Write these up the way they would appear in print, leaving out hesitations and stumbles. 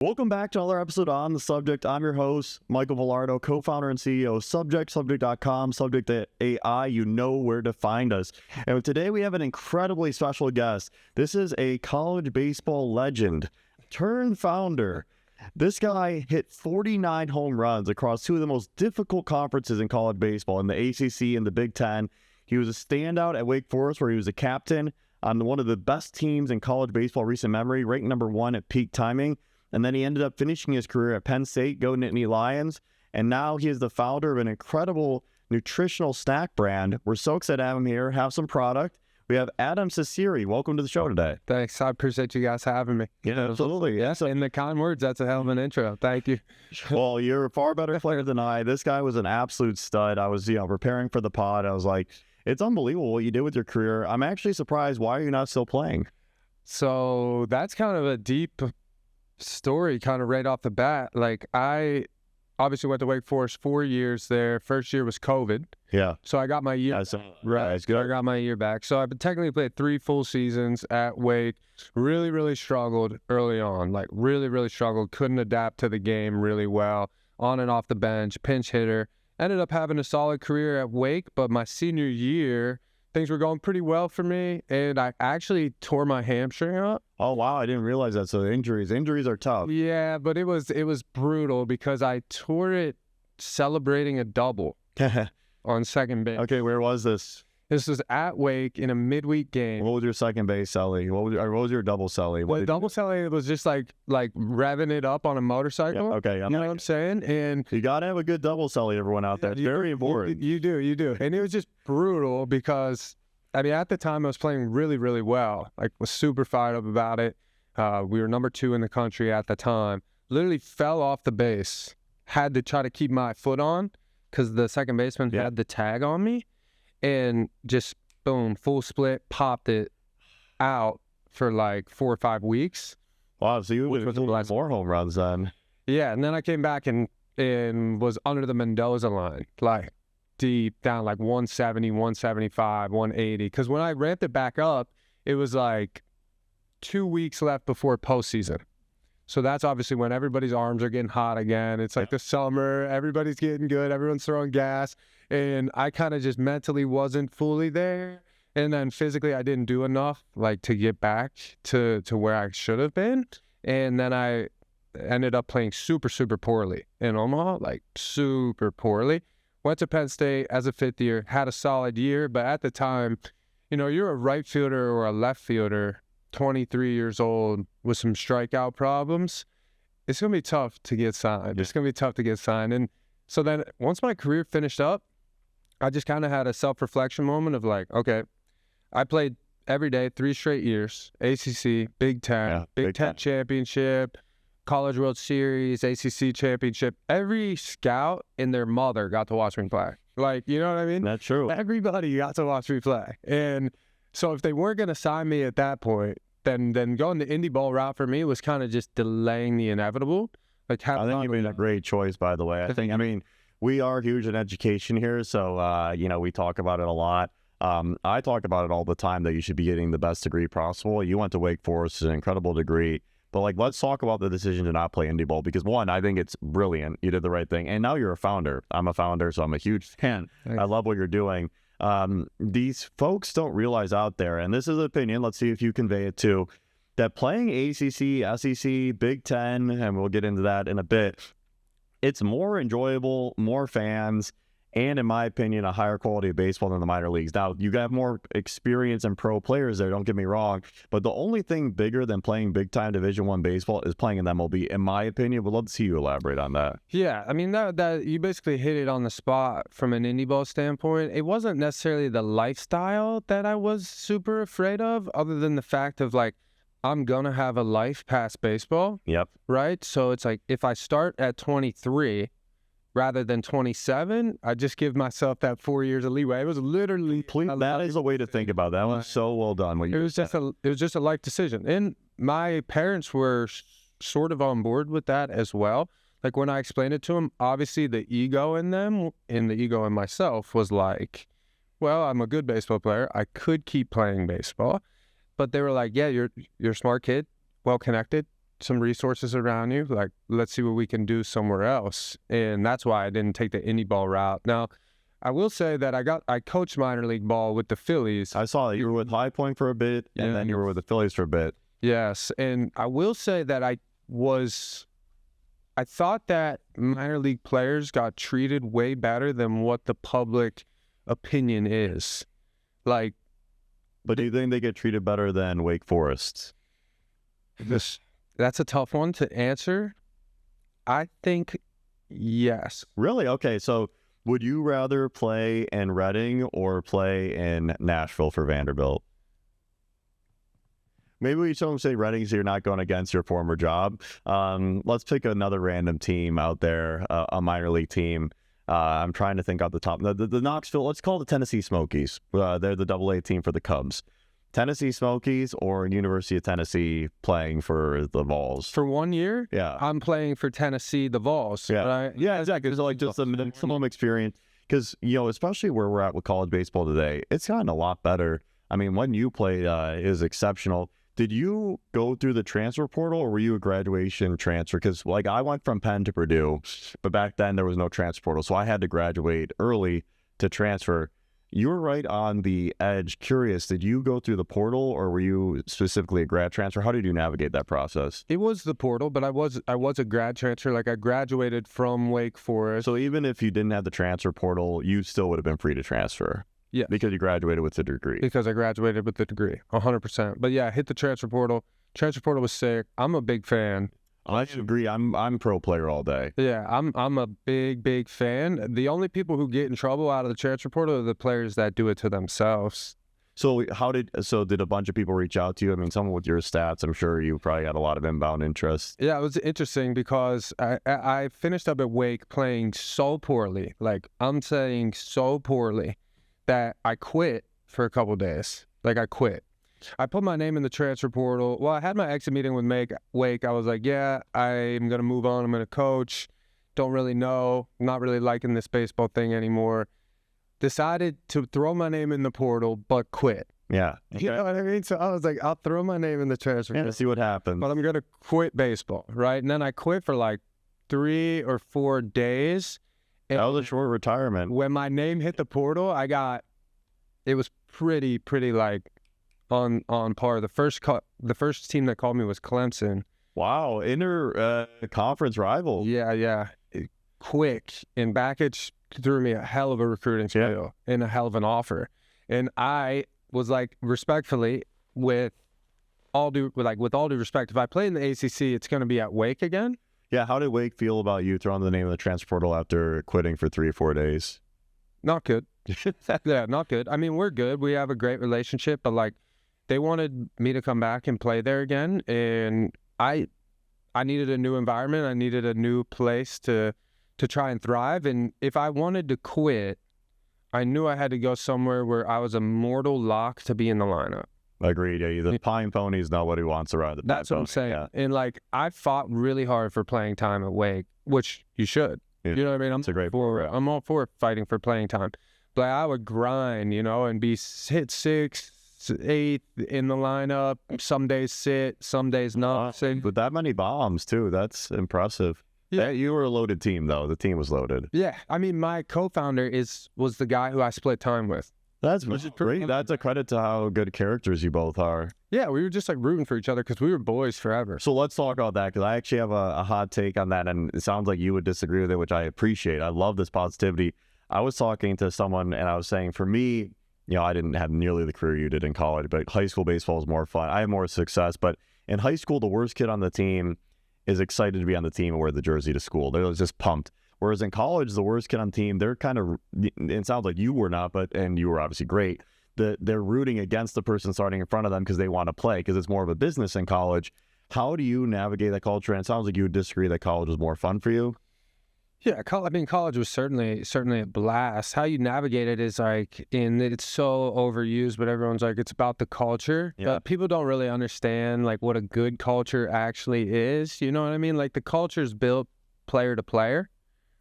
Welcome back to another episode on The Subject. I'm your host, Michael Villardo, co-founder and CEO of Subject, subject.com, Subject AI. You know where to find us. And today we have an incredibly special guest. This is a college baseball legend turned founder. This guy hit 49 home runs across two of the most difficult conferences in college baseball, in the ACC and the Big Ten. He was a standout at Wake Forest, where he was a captain on one of the best teams in college baseball recent memory, ranked #1 at peak timing. And then he ended up finishing his career at Penn State, Go Nittany Lions. And now he is the founder of an incredible nutritional snack brand. We're so excited to have him here, have some product. We have Adam Cecere. Welcome to the show today. Thanks. I appreciate you guys having me. Yeah, absolutely. Yeah. So, in the kind words, that's a hell of an intro. Thank you. Well, you're a far better player than I. This guy was an absolute stud. I was, preparing for the pod. I was like, it's unbelievable what you did with your career. I'm actually surprised. Why are you not still playing? So that's kind of a deep story kind of right off the bat. Like, I obviously went to Wake Forest 4 years there. First year was COVID. Yeah. So I got my year. Right. It's good. I got my year back. So I've technically played 3 full seasons at Wake. Really, really struggled early on. Like, really struggled. Couldn't adapt to the game really well. On and off the bench, pinch hitter. Ended up having a solid career at Wake, but my senior year, things were going pretty well for me, and I actually tore my hamstring up. Oh, wow. I didn't realize that. So injuries are tough. Yeah, but it was brutal because I tore it celebrating a double on second base. Okay, where was this? This was at Wake in a midweek game. What was your second base celly? What was your double celly? The double celly was just like revving it up on a motorcycle. Yeah, okay. You know what I'm saying? And you got to have a good double celly, everyone out there. It's very important. You do. And it was just brutal because, I mean, at the time I was playing really, really well. Like, was super fired up about it. We were #2 in the country at the time. Literally fell off the base. Had to try to keep my foot on because the second baseman had the tag on me. And just, boom, full split, popped it out for like 4 or 5 weeks. Wow, so you were more home runs then. Yeah, and then I came back and was under the Mendoza line, like deep down, like 170, 175, 180. Because when I ramped it back up, it was like 2 weeks left before postseason. So that's obviously when everybody's arms are getting hot again. It's like the summer, everybody's getting good, everyone's throwing gas. And I kind of just mentally wasn't fully there. And then physically I didn't do enough like to get back to where I should have been. And then I ended up playing super poorly in Omaha, like super poorly. Went to Penn State as a 5th year, had a solid year. But at the time, you're a right fielder or a left fielder, 23 years old with some strikeout problems. It's going to be tough to get signed. And so then once my career finished up, I just kind of had a self-reflection moment of like, okay, I played every day, 3 straight years, ACC, Big Ten, Big Ten championship, College World Series, ACC championship. Every scout and their mother got to watch me play. Like, you know what I mean? That's true. Everybody got to watch me play. And so if they weren't going to sign me at that point, then going the indie ball route for me was kind of just delaying the inevitable. Like, I think you made a great choice, by the way. I mean, we are huge in education here, so, we talk about it a lot. I talk about it all the time that you should be getting the best degree possible. You went to Wake Forest, it's an incredible degree. But, let's talk about the decision to not play indie ball because, one, I think it's brilliant. You did the right thing. And now you're a founder. I'm a founder, so I'm a huge fan. Thanks. I love what you're doing. These folks don't realize out there, and this is an opinion, let's see if you convey it too, that playing ACC, SEC, Big Ten, and we'll get into that in a bit, it's more enjoyable, more fans, and in my opinion, a higher quality of baseball than the minor leagues. Now, you have more experience and pro players there, don't get me wrong, but the only thing bigger than playing big-time Division I baseball is playing in the MLB, in my opinion. Would love to see you elaborate on that. Yeah, I mean, that you basically hit it on the spot from an indie ball standpoint. It wasn't necessarily the lifestyle that I was super afraid of, other than the fact of, like, I'm going to have a life past baseball. Yep. Right? So it's like, if I start at 23 rather than 27, I just give myself that 4 years of leeway. It was literally... That is a way to think about that. That was so well done. It was just a life decision. And my parents were sort of on board with that as well. Like, when I explained it to them, obviously the ego in them and the ego in myself was like, well, I'm a good baseball player. I could keep playing baseball. But they were like, yeah, you're a smart kid, well-connected. some resources around you. Like, let's see what we can do somewhere else. And that's why I didn't take the indie ball route. Now, I will say that I coached minor league ball with the Phillies. I saw that you were with High Point for a bit, and then you were with the Phillies for a bit. Yes, and I will say that I thought that minor league players got treated way better than what the public opinion is. Like, but do you think they get treated better than Wake Forest? That's a tough one to answer. I think yes. Really? Okay, so would you rather play in Reading or play in Nashville for Vanderbilt? Maybe we don't say Reading so you're not going against your former job. Let's pick another random team out there, a minor league team. I'm trying to think off the top. The Knoxville, let's call it the Tennessee Smokies. They're the AA team for the Cubs. Tennessee Smokies or University of Tennessee playing for the Vols? For 1 year? Yeah. I'm playing for Tennessee, the Vols. Yeah, right? Yeah, exactly. It's like just a minimum experience. Because, especially where we're at with college baseball today, it's gotten a lot better. I mean, when you played is exceptional. Did you go through the transfer portal or were you a graduation transfer? Because, I went from Penn to Purdue, but back then there was no transfer portal. So I had to graduate early to transfer. You were right on the edge. Curious, did you go through the portal or were you specifically a grad transfer? How did you navigate that process? It was the portal, but I was a grad transfer. I graduated from Wake Forest. So even if you didn't have the transfer portal, you still would have been free to transfer? Yeah. Because you graduated with the degree. Because I graduated with the degree, 100%. But yeah, I hit the transfer portal. Transfer portal was sick. I'm a big fan. I agree. I'm pro player all day. Yeah, I'm a big fan. The only people who get in trouble out of the transfer portal are the players that do it to themselves. So did a bunch of people reach out to you? I mean, someone with your stats, I'm sure you probably had a lot of inbound interest. Yeah, it was interesting because I finished up at Wake playing so poorly. I'm saying so poorly that I quit for a couple of days. I quit. I put my name in the transfer portal. Well, I had my exit meeting with Wake. I was like, yeah, I'm going to move on. I'm going to coach. Don't really know. Not really liking this baseball thing anymore. Decided to throw my name in the portal, but quit. Yeah. Okay. You know what I mean? So I was like, I'll throw my name in the transfer portal. See what happens. But I'm going to quit baseball, right? And then I quit for 3 or 4 days. And that was a short retirement. When my name hit the portal, it was pretty on par. The first team that called me was Clemson. Wow, conference rival. Yeah. Quick. And Bakich threw me a hell of a recruiting spiel and a hell of an offer. And I was respectfully, with all due respect, if I play in the ACC, it's going to be at Wake again. Yeah, how did Wake feel about you throwing the name of the transfer portal after quitting for 3 or 4 days? Not good. Yeah, not good. I mean, we're good. We have a great relationship, but they wanted me to come back and play there again, and I needed a new environment. I needed a new place to try and thrive. And if I wanted to quit, I knew I had to go somewhere where I was a mortal lock to be in the lineup. Agreed. Yeah, the Pine Pony's not what he wants to ride. That's what I'm saying. Yeah. And I fought really hard for playing time at Wake, which you should. Yeah. You know what I mean? I'm all for fighting for playing time. But I would grind, and be hit 6th, 8th in the lineup. Some days sit, some days not. With that many bombs too, that's impressive. Yeah, you were a loaded team though. The team was loaded. Yeah, I mean, my co-founder was the guy who I split time with. That's great. That's a credit to how good characters you both are. Yeah, we were just rooting for each other because we were boys forever. So let's talk about that because I actually have a hot take on that, and it sounds like you would disagree with it, which I appreciate. I love this positivity. I was talking to someone and I was saying, for me, I didn't have nearly the career you did in college, but high school baseball is more fun. I had more success, but in high school, the worst kid on the team is excited to be on the team and wear the jersey to school. They're just pumped. Whereas in college, the worst kid on the team, they're kind of, it sounds like you were not, and you were obviously great, they're rooting against the person starting in front of them because they want to play, because it's more of a business in college. How do you navigate that culture? And it sounds like you would disagree that college was more fun for you. Yeah, college was certainly a blast. How you navigate it is and it's so overused, but everyone's it's about the culture. Yeah. But people don't really understand what a good culture actually is. You know what I mean? The culture's built player to player.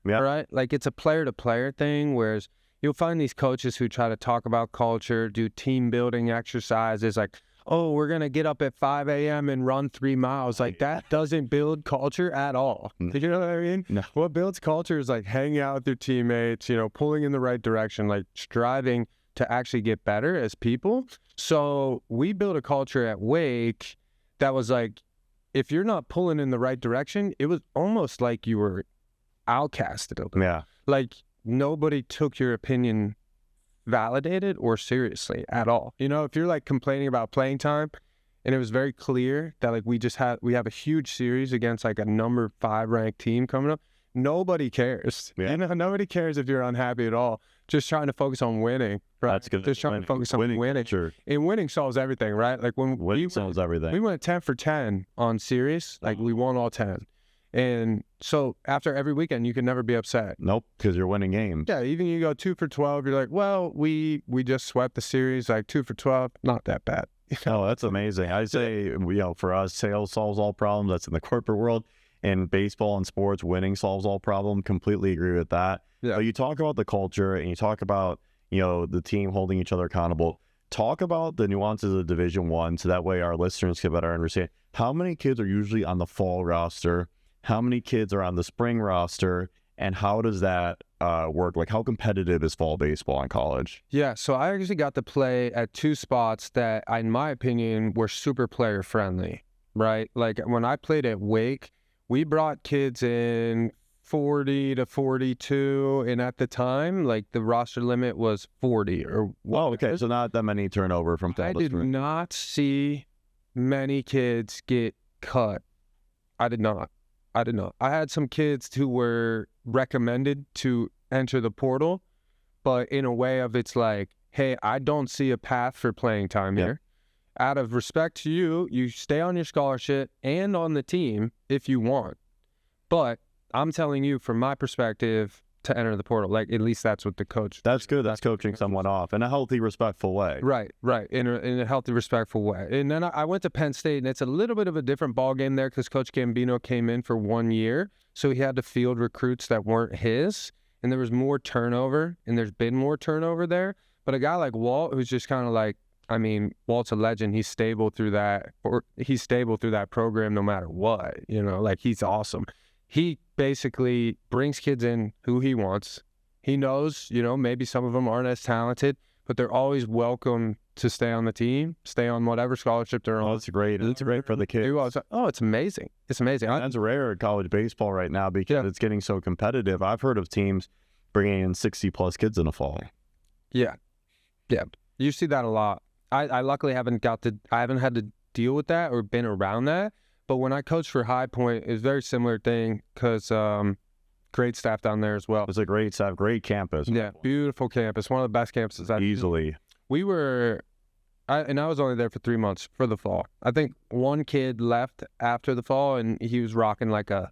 Yeah. Right? It's a player to player thing, whereas you'll find these coaches who try to talk about culture, do team building exercises oh, we're going to get up at 5 a.m. and run 3 miles. Like, that doesn't build culture at all. You know what I mean? No. What builds culture is like hanging out with your teammates, you know, pulling in the right direction, like striving to actually get better as people. So we built a culture at Wake that was like, if you're not pulling in the right direction, it was almost like you were outcasted. Yeah. Like, nobody took your opinion validated or seriously at all. You know, if you're like complaining about playing time, and it was very clear that like we have a huge series against like a number 5 ranked team coming up, nobody cares. Yeah. You know, nobody cares if you're unhappy at all. Just trying to focus on winning. Right? That's good. Just trying to focus on winning. Sure. And winning solves everything, right? Like when Winning solves everything. we went 10 for 10 on series, like we won all 10. And so after every weekend, you can never be upset. Nope, because you're winning games. Yeah, even you go 2 for 12, you're like, well, we just swept the series, like 2 for 12, not that bad. Oh, that's amazing. I say, you know, for us, sales solves all problems. That's in the corporate world. In baseball and sports, winning solves all problems. Completely agree with that. Yeah. But you talk about the culture and you talk about, you know, the team holding each other accountable. Talk about the nuances of Division I, so that way our listeners can better understand how many kids are usually on the fall roster, how many kids are on the spring roster, and how does that work? Like, how competitive is fall baseball in college? Yeah, so I actually got to play at 2 spots that, in my opinion, were super player friendly, right? Like when I played at Wake, we brought kids in 40 to 42, and at the time, like the roster limit was 40 or what. Oh, okay, so not that many turnover from fall I to did spring. not see many kids get cut. I did not. I had some kids who were recommended to enter the portal, but in a way of it's like, hey, I don't see a path for playing time here. Out of respect to you, you stay on your scholarship and on the team if you want. But I'm telling you, from my perspective, to enter the portal. Like, at least that's what the coach. That's good. That's coaching someone off in a healthy, respectful way. Right. In a healthy, respectful way. And then I went to Penn State, and it's a little bit of a different ball game there because Coach Gambino came in for 1 year, so he had to field recruits that weren't his, and there was more turnover, and there's been more turnover there. But a guy like Walt, who's just kind of like, I mean, Walt's a legend. He's stable through that, program no matter what. You know, like, he's awesome. He basically brings kids in who he wants. He knows, you know, maybe some of them aren't as talented, but they're always welcome to stay on the team, stay on whatever scholarship they're on. Oh, that's great. It's great for the kids. Oh, it's amazing. It's amazing. That's rare in college baseball right now because it's getting so competitive. I've heard of teams bringing in 60-plus kids in the fall. Yeah. You see that a lot. I luckily haven't had to deal with that or been around that. But when I coached for High Point, it was a very similar thing because great staff down there as well. It's a great staff, great campus. Yeah, beautiful campus. One of the best campuses. Easily. I was only there for 3 months for the fall. I think one kid left after the fall, and he was rocking like a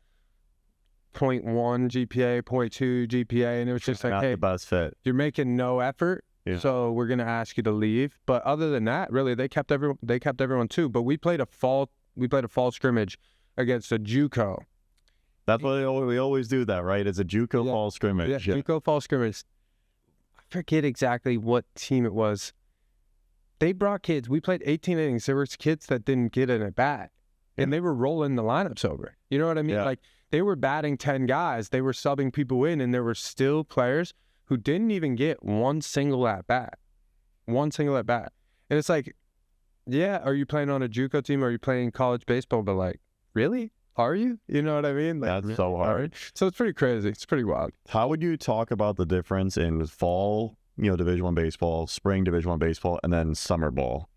0.1 GPA, 0.2 GPA, and it was just like, not hey, the best fit. You're making no effort. Yeah. So we're going to ask you to leave. But other than that, really, they kept everyone too. But we played a fall scrimmage against a JUCO. That's what we always do that, right? It's a JUCO fall scrimmage. Yeah, JUCO fall scrimmage. I forget exactly what team it was. They brought kids. We played 18 innings. There were kids that didn't get in at bat, and they were rolling the lineups over. You know what I mean? Yeah. Like, they were batting 10 guys. They were subbing people in, and there were still players who didn't even get one single at bat. And it's like, yeah, are you playing on a JUCO team? Or are you playing college baseball? But like, really? Are you? You know what I mean? Like, That's so hard. So it's pretty crazy. It's pretty wild. How would you talk about the difference in fall, Division I baseball, spring Division I baseball, and then summer ball?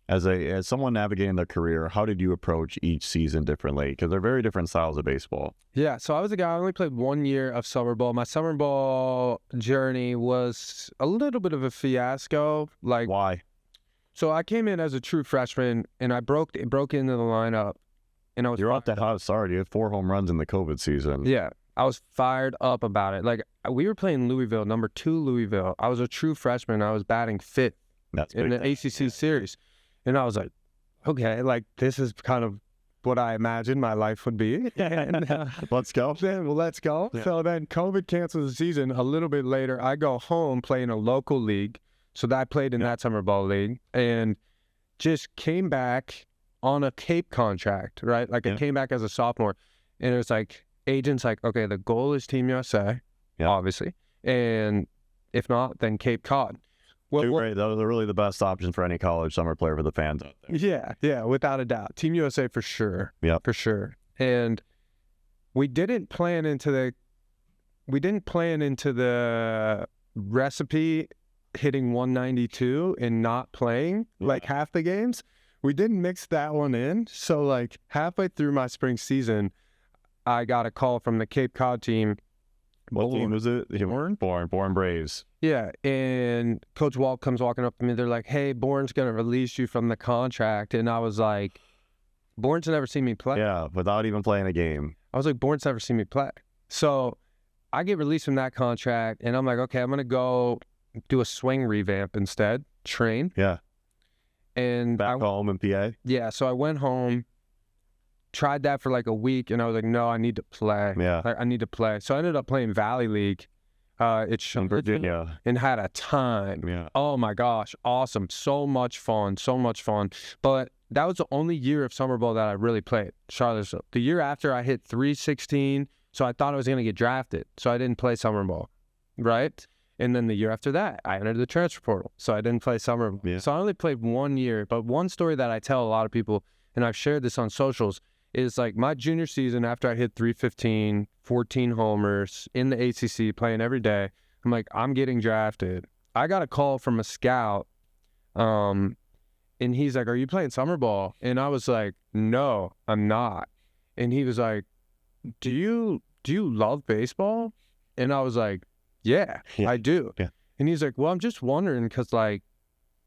As someone navigating their career, how did you approach each season differently? Because they're very different styles of baseball. Yeah, so I was a guy, I only played 1 year of summer ball. My summer ball journey was a little bit of a fiasco. Like, why? So I came in as a true freshman, and I broke into the lineup, and I was. You're off that hot start. You had 4 home runs in the COVID season. Yeah, I was fired up about it. Like, we were playing Louisville, number 2 Louisville. I was a true freshman. I was batting 5th in the ACC series, and I was like, okay, like, this is kind of what I imagined my life would be. And, let's go. Let's go. Yeah. So then COVID cancels the season. A little bit later, I go home, play in a local league. So I played in that summer ball league, and just came back on a Cape contract, right? Like I came back as a sophomore, and it was like agents like, okay, the goal is Team USA, obviously, and if not, then Cape Cod. Great. Those are really the best options for any college summer player for the fans out there. Yeah, without a doubt. Team USA for sure. Yeah, for sure. And we didn't plan into the recipe hitting 192 and not playing like half the games. We didn't mix that one in. So like halfway through my spring season, I got a call from the Cape Cod team. What team was it? Bourne Braves. Yeah, and Coach Walt comes walking up to me. They're like, hey, Bourne's going to release you from the contract. And I was like, Bourne's never seen me play. Yeah, without even playing a game. I was like, Bourne's never seen me play. So I get released from that contract, and I'm like, okay, I'm going to go do a swing revamp instead, train. Yeah. And back home in PA? Yeah, so I went home, tried that for like a week, and I was like, no, I need to play. Yeah. I need to play. So I ended up playing Valley League. It's in Virginia. And had a time. Yeah. Oh my gosh, awesome. So much fun. But that was the only year of summer ball that I really played, Charlottesville. The year after, I hit 316, so I thought I was going to get drafted, so I didn't play summer ball, right? And then the year after that, I entered the transfer portal, so I didn't play summer ball. Yeah. So I only played 1 year, but one story that I tell a lot of people, and I've shared this on socials, is like my junior season after I hit 315, 14 homers in the ACC, playing every day, I'm like, I'm getting drafted. I got a call from a scout, and he's like, are you playing summer ball? And I was like, no, I'm not. And he was like, do you love baseball? And I was like, yeah, I do. Yeah. And he's like, well, I'm just wondering because, like,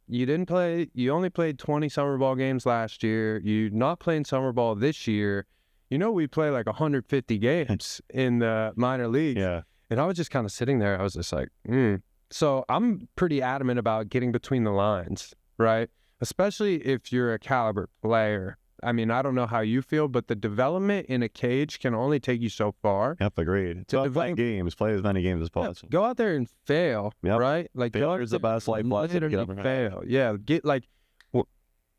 you only played 20 summer ball games last year. You're not playing summer ball this year. You know, we play like 150 games in the minor leagues. Yeah. And I was just kind of sitting there. I was just like, So I'm pretty adamant about getting between the lines, right? Especially if you're a caliber player. I mean, I don't know how you feel, but the development in a cage can only take you so far. Yep, agreed. So play games, play as many games as possible. Go out there and fail, right? Like failure's the best life lesson. Fail. Yeah,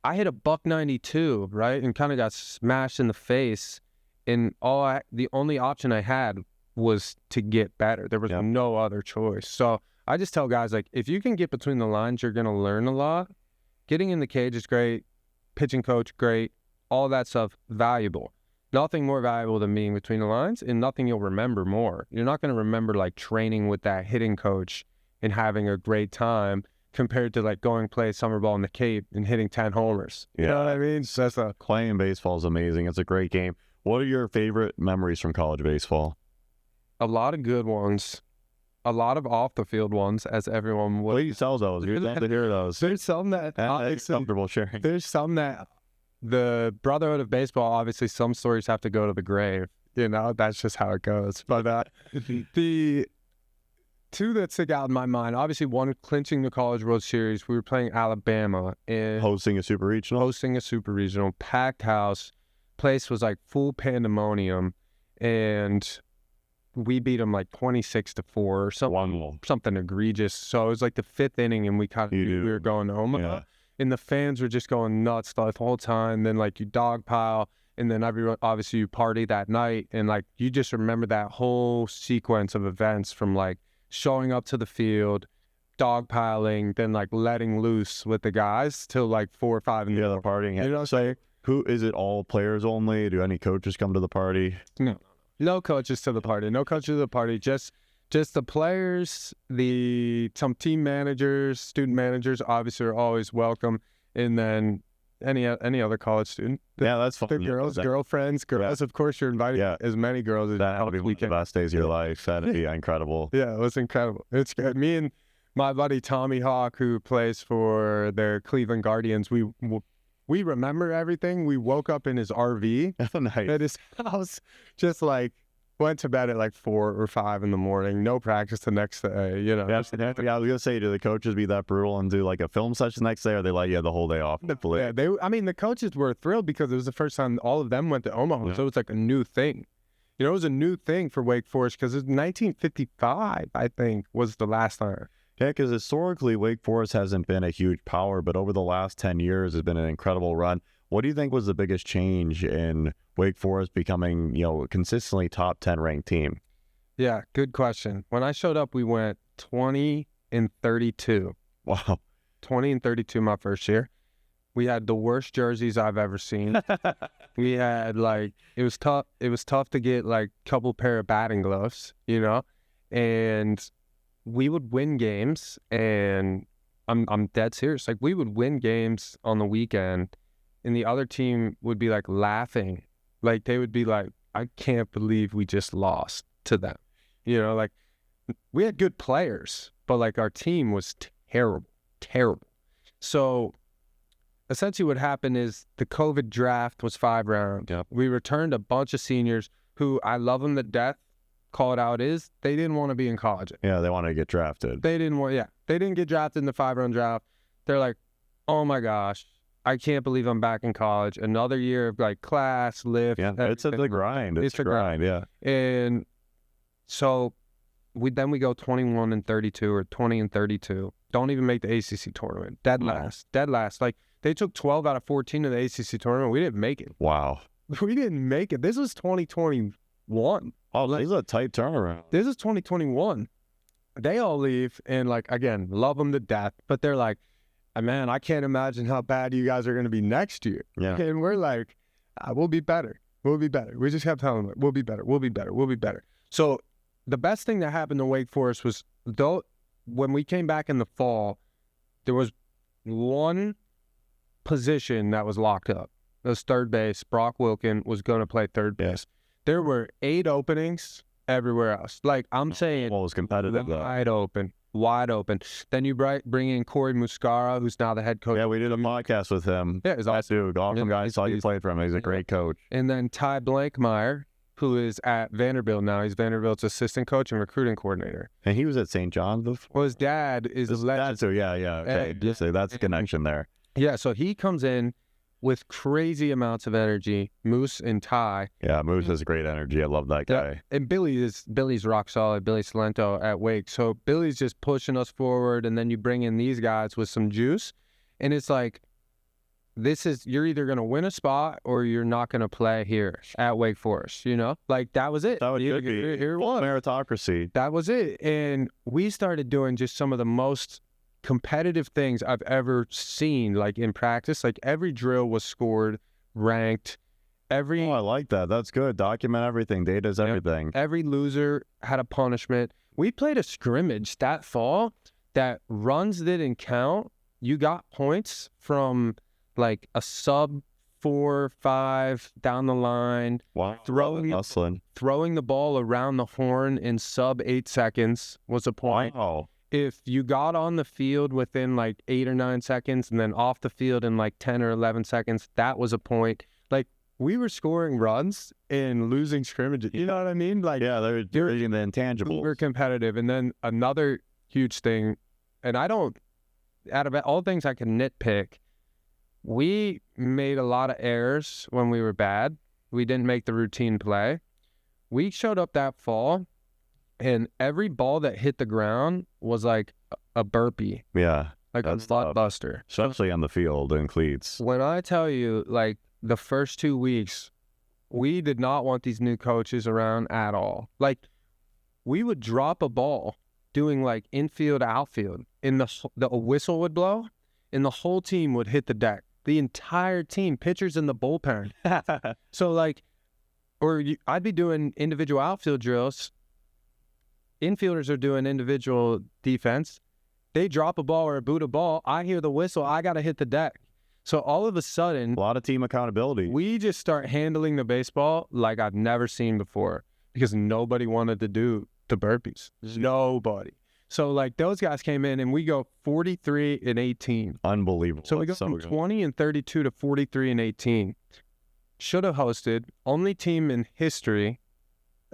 I hit a $192, right, and kind of got smashed in the face, and the only option I had was to get better. There was no other choice. So I just tell guys, like, if you can get between the lines, you're going to learn a lot. Getting in the cage is great. Pitching coach, great. All that stuff, valuable. Nothing more valuable than being between the lines, and nothing you'll remember more. You're not going to remember like training with that hitting coach and having a great time compared to like going play summer ball in the Cape and hitting 10 homers. You know what I mean? So playing baseball is amazing. It's a great game. What are your favorite memories from college baseball? A lot of good ones. A lot of off the field ones, as everyone would. Please tell those. You'd love to hear those. There's some that it's comfortable sharing. There's some that the brotherhood of baseball, obviously some stories have to go to the grave. You know, that's just how it goes. But the two that stick out in my mind, obviously one clinching the College World Series. We were playing Alabama and hosting a super regional, packed house. Place was like full pandemonium, and we beat them like 26-4 or something egregious. So it was like the fifth inning, and we were going to Omaha. Yeah. And the fans were just going nuts the whole time. Then like you dogpile, and then everyone, obviously you party that night, and like you just remember that whole sequence of events from like showing up to the field, dogpiling, then like letting loose with the guys till like 4 or 5 in the morning. The partying. You know what I'm saying? Who is it? All players only? Do any coaches come to the party? No coaches to the party. No coaches to the party. Just the players, some team managers, student managers, obviously are always welcome, and then any other college student. That's fun. The girlfriends. Of course, you're invited as many girls as that'll be one of the best days of your life. That'd be incredible. Yeah, it was incredible. It's good. Me and my buddy Tommy Hawk, who plays for the Cleveland Guardians, we remember everything. We woke up in his RV at his house, just like went to bed at like 4 or 5 in the morning. No practice the next day, you know. I was gonna say, do the coaches be that brutal and do like a film session the next day, or they let you have the whole day off? The coaches were thrilled because it was the first time all of them went to Omaha, so it was like a new thing. You know, it was a new thing for Wake Forest because it was 1955, I think, was the last time. Yeah, because historically, Wake Forest hasn't been a huge power, but over the last 10 years, it's been an incredible run. What do you think was the biggest change in Wake Forest becoming, a consistently top 10 ranked team? Yeah, good question. When I showed up, we went 20-32. Wow. 20-32 my first year. We had the worst jerseys I've ever seen. We had it was tough. It was tough to get a couple pair of batting gloves, and we would win games, and I'm dead serious. We would win games on the weekend, and the other team would be laughing. They would be like, I can't believe we just lost to them. We had good players, but our team was terrible. So essentially what happened is the COVID draft was 5 rounds. Yep. We returned a bunch of seniors who, I love them to death, call it out is, they didn't want to be in college. Yeah, they wanted to get drafted. They didn't get drafted in the 5-round draft. They're like, oh my gosh, I can't believe I'm back in college. Another year of class, lift. Yeah, it's a grind. It's a grind, yeah. And so we go 21-32 or 20-32. Don't even make the ACC tournament. Dead last. They took 12 out of 14 in the ACC tournament. We didn't make it. Wow. We didn't make it. This was 2021. Oh, this is a tight turnaround. This is 2021. They all leave, and again, love them to death, but they're like, man, I can't imagine how bad you guys are going to be next year. Yeah. And we're like, we'll be better. We'll be better. We just kept telling them, we'll be better. We'll be better. We'll be better. So the best thing that happened to Wake Forest was, when we came back in the fall, there was one position that was locked up. It was third base. Brock Wilkin was going to play third base. There were 8 openings everywhere else. I'm saying, well, it was competitive, wide open. Then you bring in Corey Muscara, who's now the head coach. Yeah, we did a podcast with him. Yeah, he's awesome. Awesome guy. I saw you played for him. He's a great coach. And then Ty Blankmeyer, who is at Vanderbilt now. He's Vanderbilt's assistant coach and recruiting coordinator. And he was at St. John's before? Well, his dad is a legend. So yeah. Okay. So that's the connection there. Yeah, so he comes in with crazy amounts of energy. Moose and Ty. Yeah, Moose has great energy. I love that guy. And Billy's rock solid. Billy Salento at Wake. So Billy's just pushing us forward, and then you bring in these guys with some juice, and it's you're either going to win a spot or you're not going to play here at Wake Forest, that was it. That would be meritocracy. That was it. And we started doing just some of the most competitive things I've ever seen, in practice. Every drill was scored, ranked. I like that. That's good. Document everything. Data's everything. Every loser had a punishment. We played a scrimmage that fall that runs didn't count. You got points from a sub 4-5 down the line. Wow. Throwing the ball around the horn in sub 8 seconds was a point. Wow. If you got on the field within 8 or 9 seconds and then off the field in 10 or 11 seconds, that was a point. We were scoring runs and losing scrimmages. You know what I mean? Yeah, they're doing the intangibles. We were competitive. And then another huge thing, and out of all things I can nitpick, we made a lot of errors when we were bad. We didn't make the routine play. We showed up that fall, and every ball that hit the ground was like a burpee. Yeah. A butt buster. Especially on the field in cleats. When I tell you, the first 2 weeks, we did not want these new coaches around at all. We would drop a ball doing infield, outfield, and the whistle would blow, and the whole team would hit the deck. The entire team, pitchers in the bullpen. So I'd be doing individual outfield drills. Infielders are doing individual defense. They drop a ball or boot a ball. I hear the whistle. I got to hit the deck. So all of a sudden, a lot of team accountability. We just start handling the baseball like I've never seen before because nobody wanted to do the burpees. Nobody. So those guys came in and we go 43-18. Unbelievable. So we go from 20-32 to 43-18. Should have hosted. Only team in history.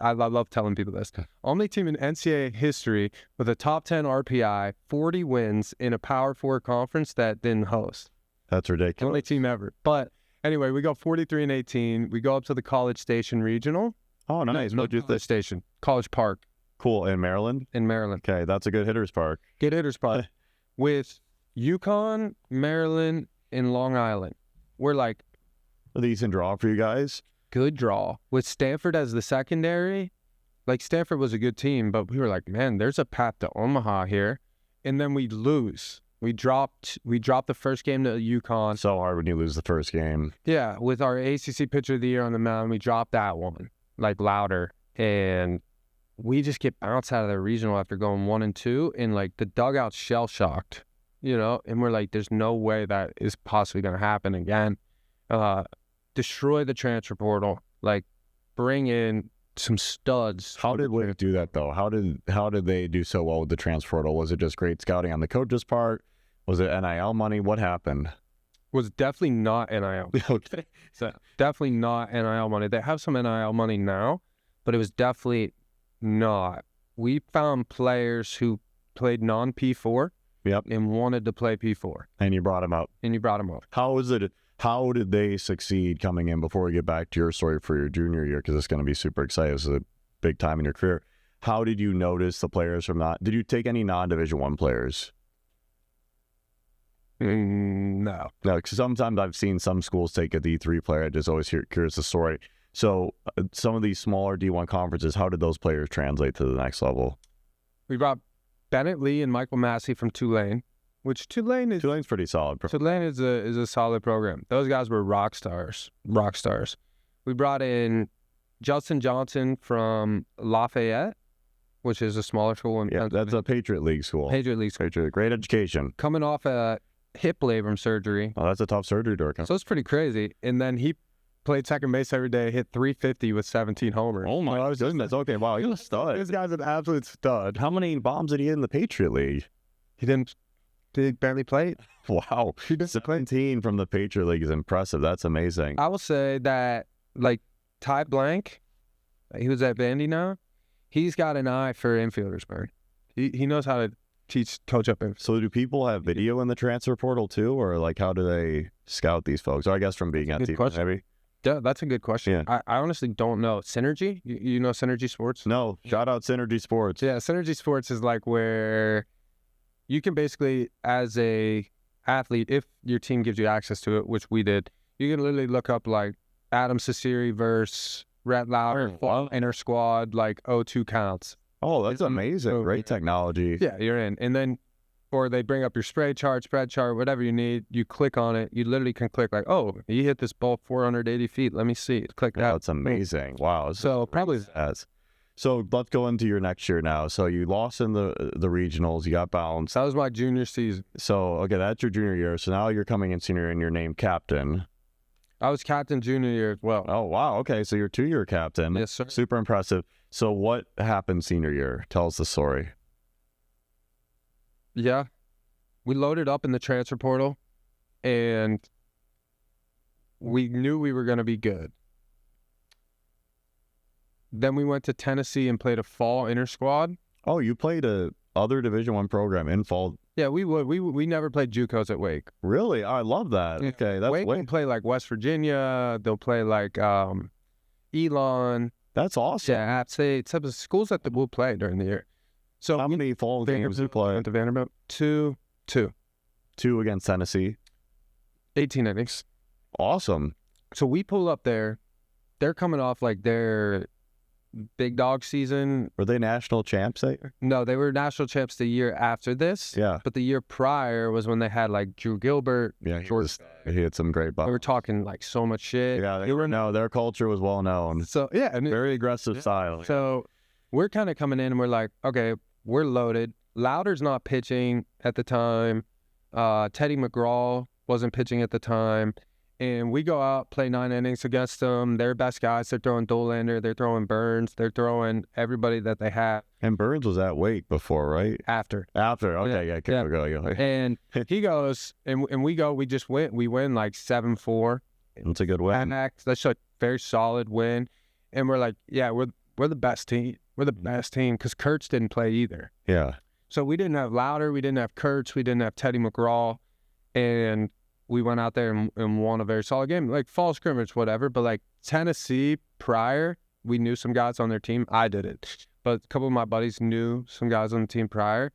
I love telling people this. Only team in NCAA history with a top 10 RPI, 40 wins in a Power 4 conference that didn't host. That's ridiculous. Only team ever. But anyway, we go 43-18. We go up to the College Station Regional. Oh, nice. No, College Station. College Park. Cool. In Maryland? in Maryland. Okay, that's a good hitter's park. Good hitters park. With Yukon, Maryland, and Long Island. We're like, A decent draw for you guys. good draw. With Stanford as the secondary, like Stanford was a good team, but we were like, man, there's a path to Omaha here. And then we lose. We dropped the first game to Yukon. So hard when you lose the first game. Yeah, with our ACC Pitcher of the Year on the mound, we dropped that one, like louder. And we just get bounced out of the regional after going 1-2, and like the dugout's shell-shocked, you know? And we're like, there's no way that is possibly going to happen again. Destroy the transfer portal, like bring in some studs. How did Wake do that though? How did they do so well with the transfer portal? Was it just great scouting on the coach's part? Was it NIL money? What happened? Was definitely not NIL. Okay. So definitely not NIL money. They have some NIL money now, but it was definitely not. We found players who played non-P4 Yep. and wanted to play P4, And you brought them up. and you brought them up. How did they succeed coming in, before we get back to your story for your junior year, because it's going to be super exciting. This is a big time in your career. How did you notice the players from not? Did you take any non-Division I players? No. No, because sometimes I've seen some schools take a D3 player. I just always curious the story. So some of these smaller D1 conferences, how did those players translate to the next level? We brought Bennett Lee and Michael Massey from Tulane, which Tulane's pretty solid. Tulane is a solid program. Those guys were rock stars. We brought in Justin Johnson from Lafayette, which is a smaller school in Yeah, Pennsylvania. that's a Patriot League school. Patriot League school. Patriot, great education. Coming off a hip labrum surgery. Oh, that's a tough surgery to work on. So it's pretty crazy. And then he played second base every day, hit 350 with 17 homers. Oh my goodness. Okay, wow, he's a stud. This guy's an absolute stud. How many bombs did he hit in the Patriot League? He barely played. Wow. He didn't play. 17 from the Patriot League is impressive. That's amazing. I will say that, like, Ty Blank, he was at Vandy now, he's got an eye for infielders, man. He knows how to coach up in. So do people have video in the transfer portal too, or like how do they scout these folks? Or I guess from being on Good TV, question. maybe? Yeah, that's a good question. Yeah. I honestly don't know. Synergy? You know Synergy Sports? No. Shout out Synergy Sports. Yeah, Synergy Sports is like where you can basically, as a athlete, if your team gives you access to it, which we did, you can literally look up like Adam Cecere versus Rhett Lauder, Wow. inner squad, like 0-2 counts. Oh, that's amazing. so Great technology. Yeah, you're in. And then, or they bring up your spray chart, spread chart, whatever you need. You click on it. You literally can click like, oh, he hit this ball 480 feet. Let me see. Click Oh, that. that's amazing. Wow. So probably Yes. So let's go into your next year now. So you lost in the regionals. You got bounced. that was my junior season. So, okay, that's your junior year. So now you're coming in senior and you're named captain. I was captain junior year as well. Oh, wow. Okay, so you're 2-year captain. Yes, sir. Super impressive. So what happened senior year? Tell us the story. Yeah. We loaded up in the transfer portal, and we knew we were going to be good. Then we went to Tennessee and played a fall inter squad. Oh, you played a other Division I program in fall. Yeah, we would. We never played JUCOs at Wake. Really? I love that. Yeah. Okay, that's Wake will play like West Virginia. They'll play like Elon. That's awesome. Yeah, App State. Some of the schools that we'll play during the year. So How many fall games did you play? went to Vanderbilt. Two. 2 against Tennessee. 18 innings. Awesome. So we pull up there. They're coming off like their big dog season. Were they national champs that year? No, they were national champs the year after this. Yeah. But the year prior was when they had like Drew Gilbert. Yeah, he had some great They buffs. were talking like so much shit. Yeah, their culture was well known. So yeah, and Very aggressive style. so we're kind of coming in and we're like, okay, we're loaded. Louder's not pitching at the time. Teddy McGraw wasn't pitching at the time. And we go out, play 9 innings against them. They're best guys. They're throwing Dolander. They're throwing Burns. They're throwing everybody that they have And Burns was at Wake before, right? after. After. Okay, yeah. Yeah. Go. And he goes, and we go, we just win. We win like 7-4. That's a good win. That's a very solid win. And we're like, yeah, we're the best team. We're the best team because Kurtz didn't play either. Yeah. So we didn't have Louder, we didn't have Kurtz, we didn't have Teddy McGraw, and we went out there and won a very solid game, like fall scrimmage, whatever. But like Tennessee prior, we knew some guys on their team. I did it. but a couple of my buddies knew some guys on the team prior,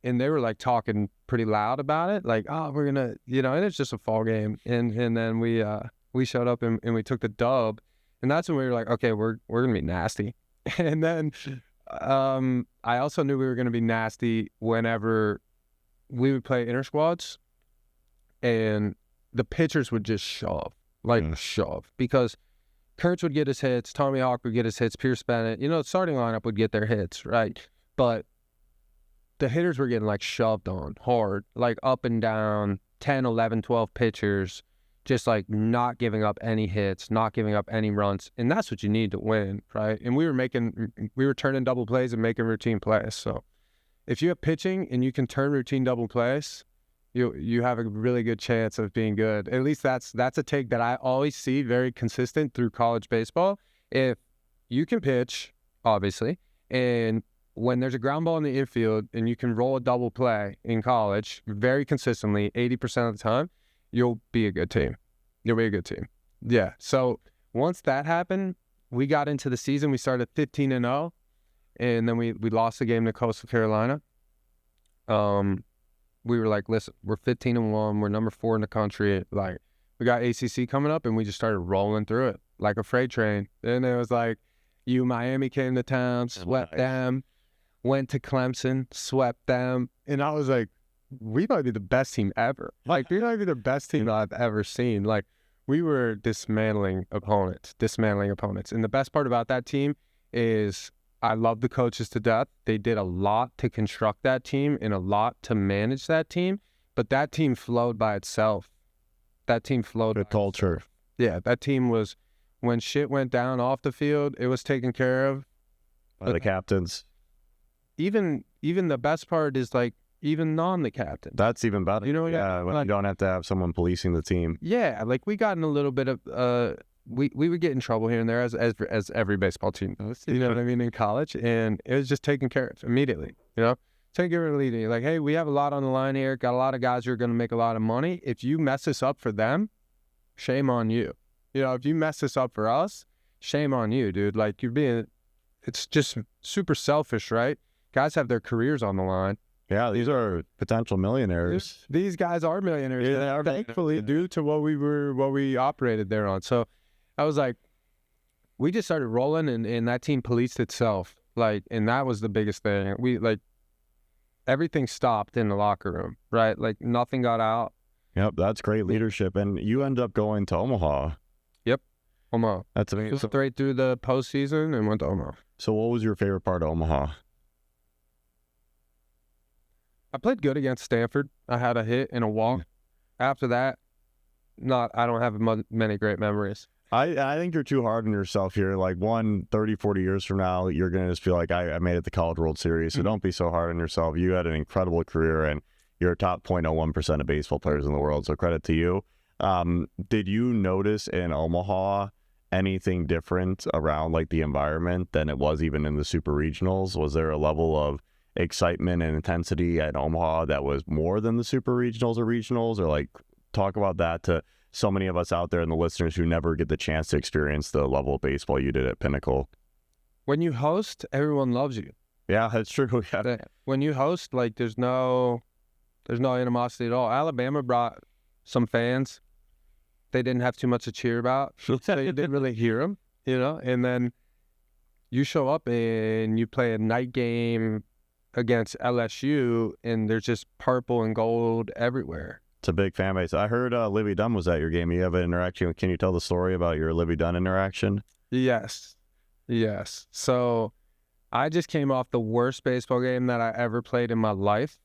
and they were like talking pretty loud about it, like, oh, we're gonna, and it's just a fall game, and then we showed up and we took the dub, and that's when we were like, okay, we're gonna be nasty, and then I also knew we were gonna be nasty whenever we would play inter squads, and the pitchers would just shove, shove, because Kurtz would get his hits, Tommy Hawk would get his hits, Pierce Bennett, the starting lineup would get their hits, right? But the hitters were getting like shoved on hard, like up and down, 10, 11, 12 pitchers, just like not giving up any hits, not giving up any runs. And that's what you need to win, right? And we were turning double plays and making routine plays. So if you have pitching and you can turn routine double plays, you have a really good chance of being good. At least that's a take that I always see very consistent through college baseball. If you can pitch, obviously, and when there's a ground ball in the infield and you can roll a double play in college very consistently, 80% of the time, you'll be a good team. You'll be a good team. Yeah. So once that happened, we got into the season. We started 15-0, and then we lost the game to Coastal Carolina. We were like, listen, we're 15-1. We're number 4 in the country. Like, we got ACC coming up, and we just started rolling through it like a freight train. Then it was like, Miami came to town, swept them, went to Clemson, swept them. And I was like, we might be the best team ever. Like, we might be the best team I've ever seen. Like, we were dismantling opponents. And the best part about that team is I love the coaches to death. They did a lot to construct that team and a lot to manage that team, but that team flowed by itself. That team flowed. Good culture. Itself. Yeah, that team was, when shit went down off the field, it was taken care of. By the captains. Even the best part is like, even the captain. That's even better. When like, you don't have to have someone policing the team. Yeah, like we got in a little bit of we would get in trouble here and there as every baseball team does. You know what I mean, in college, and it was just taken care of immediately. Take care of the leading. Like, hey, we have a lot on the line here. Got a lot of guys who are going to make a lot of money. If you mess this up for them, shame on you. If you mess this up for us, shame on you, dude. Like, it's just super selfish, right? Guys have their careers on the line. Yeah, these are potential millionaires. These guys are millionaires. Yeah, they are, thankfully, due to what we operated there on. So I was like, we just started rolling, and that team policed itself. Like, and that was the biggest thing. We everything stopped in the locker room, right? Like, nothing got out. Yep, that's great leadership. And you end up going to Omaha. Yep, Omaha. That's amazing. Flew straight through the postseason and went to Omaha. So what was your favorite part of Omaha? I played good against Stanford. I had a hit and a walk. After that, I don't have many great memories. I think you're too hard on yourself here. Like, 30, 40 years from now, you're going to just feel like, I made it to College World Series. So don't be so hard on yourself. You had an incredible career, and you're a top 0.01% of baseball players in the world. So credit to you. Did you notice in Omaha anything different around like the environment than it was even in the super regionals? Was there a level of excitement and intensity at Omaha that was more than the super regionals or regionals? Or like, talk about that to so many of us out there and the listeners who never get the chance to experience the level of baseball you did at Pinnacle. When you host, everyone loves you. Yeah, that's true. Yeah. When you host, like, there's no animosity at all. Alabama brought some fans. They didn't have too much to cheer about. So you didn't really hear them, and then you show up and you play a night game against LSU, and there's just purple and gold everywhere. It's a big fan base. I heard Livy Dunn was at your game. You have an interaction. Can you tell the story about your Livy Dunn interaction? Yes. So I just came off the worst baseball game that I ever played in my life.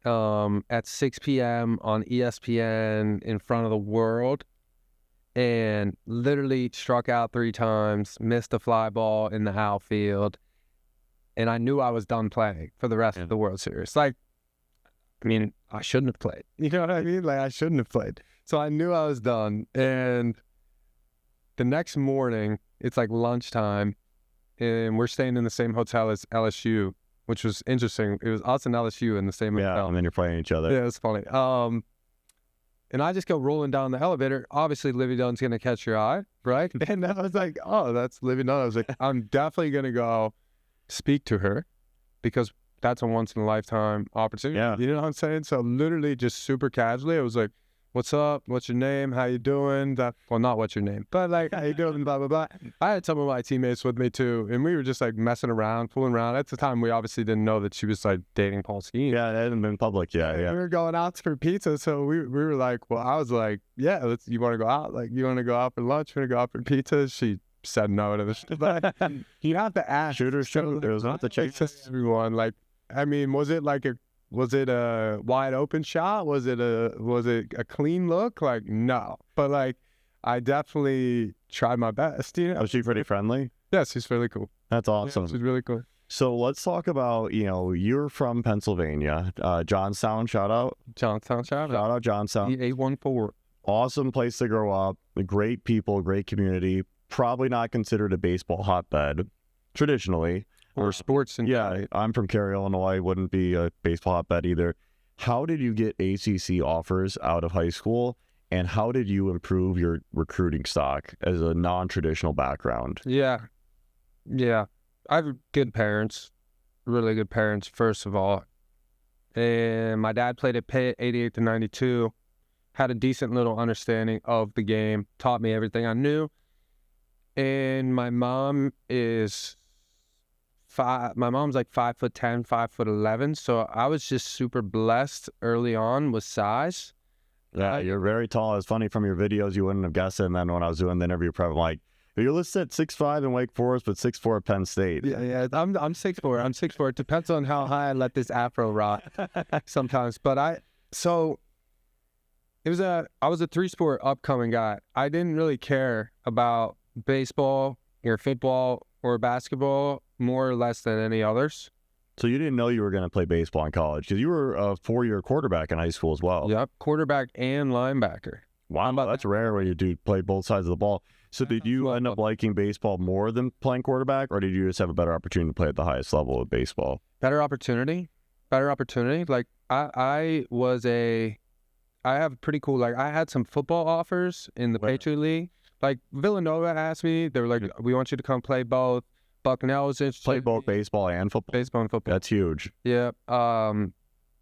At 6 p.m. on ESPN in front of the world, and literally struck out 3 times, missed a fly ball in the outfield, and I knew I was done playing for the rest of the World Series. Like, I shouldn't have played. You know what I mean? Like, I shouldn't have played. So I knew I was done. And the next morning, it's like lunchtime, and we're staying in the same hotel as LSU, which was interesting. It was us and LSU in the same hotel. Yeah, and then you're playing each other. Yeah, it's funny. And I just go rolling down the elevator. Obviously, Livy Dunn's going to catch your eye, right? And I was like, oh, that's Livy Dunn. I was like, I'm definitely going to go speak to her because that's a once-in-a-lifetime opportunity. Yeah. You know what I'm saying? So literally just super casually, I was like, what's up? What's your name? How you doing? Well, not what's your name, but like, how you doing? Blah, blah, blah. I had some of my teammates with me too, and we were just like messing around, fooling around. At the time, we obviously didn't know that she was like dating Paul Skeen. Yeah, it hadn't been public yet. Yeah. We were going out for pizza, so we were like, well, I was like, yeah, you want to go out? Like, you want to go out for lunch? You want to go out for pizza? She said no to this. But you have to ask. Shoot. It was not the chase. Everyone, like, I mean, was it a wide open shot? Was it a clean look? Like, no. But like, I definitely tried my best, you know. Was she pretty friendly? Yeah, she's really cool. That's awesome. Yeah, she's really cool. So let's talk about, you're from Pennsylvania, Johnstown, shout out. Johnstown, shout out Johnstown. E814. Awesome place to grow up. Great people, great community. Probably not considered a baseball hotbed traditionally. Or sports. Yeah, I'm from Cary, Illinois. Wouldn't be a baseball hotbed either. How did you get ACC offers out of high school, and how did you improve your recruiting stock as a non-traditional background? Yeah. I have good parents, really good parents, first of all. And my dad played at Pitt, 88 to 92, had a decent little understanding of the game, taught me everything I knew. And my mom is... my mom's like 5'10", 5'11", so I was just super blessed early on with size. Yeah, you're very tall. It's funny from your videos, you wouldn't have guessed it. And then when I was doing the interview prep, I'm like, you're listed at 6'5" in Wake Forest, but 6'4" at Penn State. Yeah, I'm 6'4". I'm 6'4". It depends on how high I let this afro rock sometimes. But I was a 3-sport upcoming guy. I didn't really care about baseball or football or basketball more or less than any others. So you didn't know you were going to play baseball in college because you were a 4-year quarterback in high school as well. Yep, quarterback and linebacker. Wow, that's rare when you do play both sides of the ball. So did you end up liking baseball more than playing quarterback, or did you just have a better opportunity to play at the highest level of baseball? Better opportunity. Like I have pretty cool, like I had some football offers in the Patriot League. Like Villanova asked me, they were like, we want you to come play both. Bucknell was interested. Play both baseball and football? Baseball and football. That's huge. Yeah.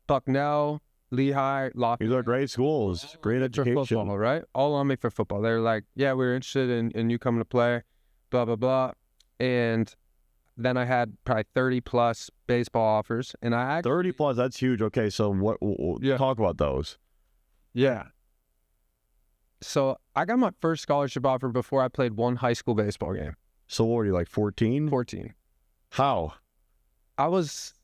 Bucknell, Lehigh, Lafayette. These are great schools. Great education. Football, right? All on me for football. They're like, yeah, we're interested in you coming to play, blah, blah, blah. And then I had probably 30-plus baseball offers. And I actually... 30-plus, that's huge. Okay, so talk about those. Yeah. So I got my first scholarship offer before I played one high school baseball game. So what were you, like 14? 14. How? I was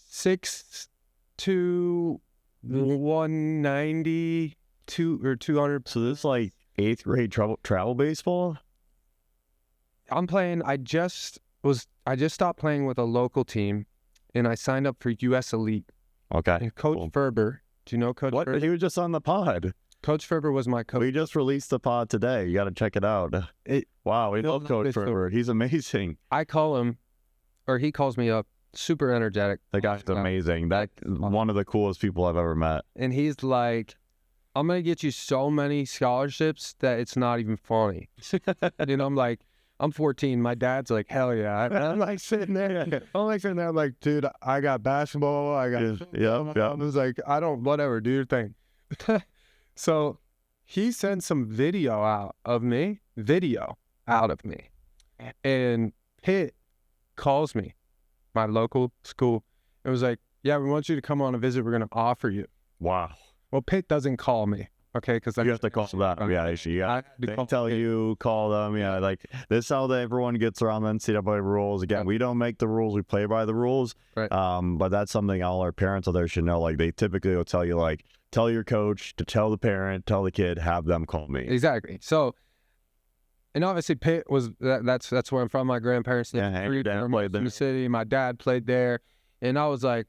6'2", 190, 200. So this is like 8th grade travel baseball? I'm playing, I just stopped playing with a local team, and I signed up for US Elite. Okay. And Coach Ferber, do you know Coach Ferber? He was just on the pod. Coach Ferber was my coach. We just released the pod today. You got to check it out. Wow, we love Coach Ferber. He's amazing. I call him, or he calls me up, super energetic. The guy's amazing. That's one of the coolest people I've ever met. And he's like, I'm going to get you so many scholarships that it's not even funny. And I'm like, I'm 14. My dad's like, hell yeah. And I'm like sitting there. I'm like, dude, I got basketball. I got... Yeah. I was like, whatever, do your thing. So he sent some video out of me. And Pitt calls me, my local school. It was like, yeah, we want you to come on a visit. We're going to offer you. Wow. Well, Pitt doesn't call me. Okay, because you have to call them. Yeah, they tell you, call them. Yeah, like this is how everyone gets around the NCAA rules. Again, we don't make the rules; we play by the rules. Right. But that's something all our parents out there should know. Like they typically will tell you, like tell your coach to tell the parent, tell the kid, have them call me. Exactly. So, and obviously Pitt was that's where I'm from. My grandparents played there in the city. My dad played there, and I was like,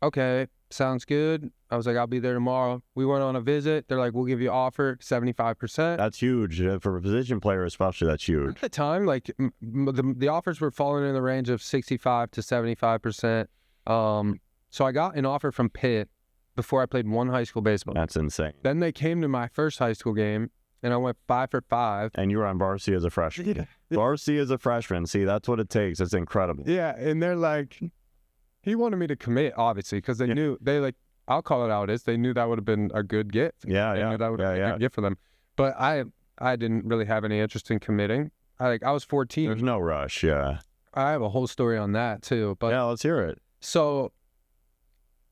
okay, sounds good. I was like, I'll be there tomorrow. We went on a visit. They're like, we'll give you an offer, 75%. That's huge. For a position player especially, that's huge. At the time, like, the offers were falling in the range of 65 to 75%. So I got an offer from Pitt before I played one high school baseball. That's insane. Then they came to my first high school game, and I went 5 for 5. And you were on varsity as a freshman. Yeah. Varsity as a freshman. See, that's what it takes. It's incredible. Yeah, and they're like, he wanted me to commit, obviously, because they knew, I'll call it out as they knew that would have been a good gift. Yeah, They knew that would have been a good gift for them. But I didn't really have any interest in committing. I was 14. There's no rush, yeah. I have a whole story on that too. But yeah, let's hear it. So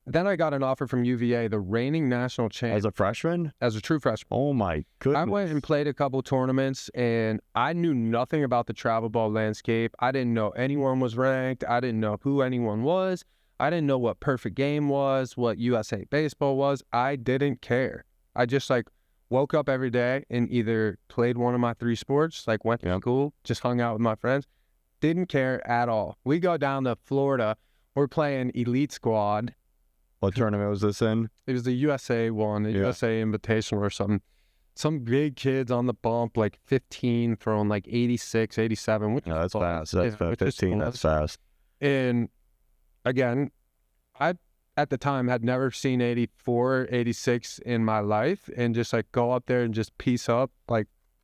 then I got an offer from UVA, the reigning national champ. As a freshman? As a true freshman. Oh my goodness. I went and played a couple tournaments, and I knew nothing about the travel ball landscape. I didn't know anyone was ranked. I didn't know who anyone was. I didn't know what Perfect Game was, what USA Baseball was. I didn't care. I just woke up every day and either played one of my 3 sports, went to school, just hung out with my friends. Didn't care at all. We go down to Florida. We're playing Elite Squad. What tournament was this in? It was the USA one, the USA Invitational or something. Some big kids on the bump, 15, throwing 86, 87. Which that's fast. That's 15. That's fast. And again, I at the time had never seen 84, 86 in my life, and just go up there and just piece up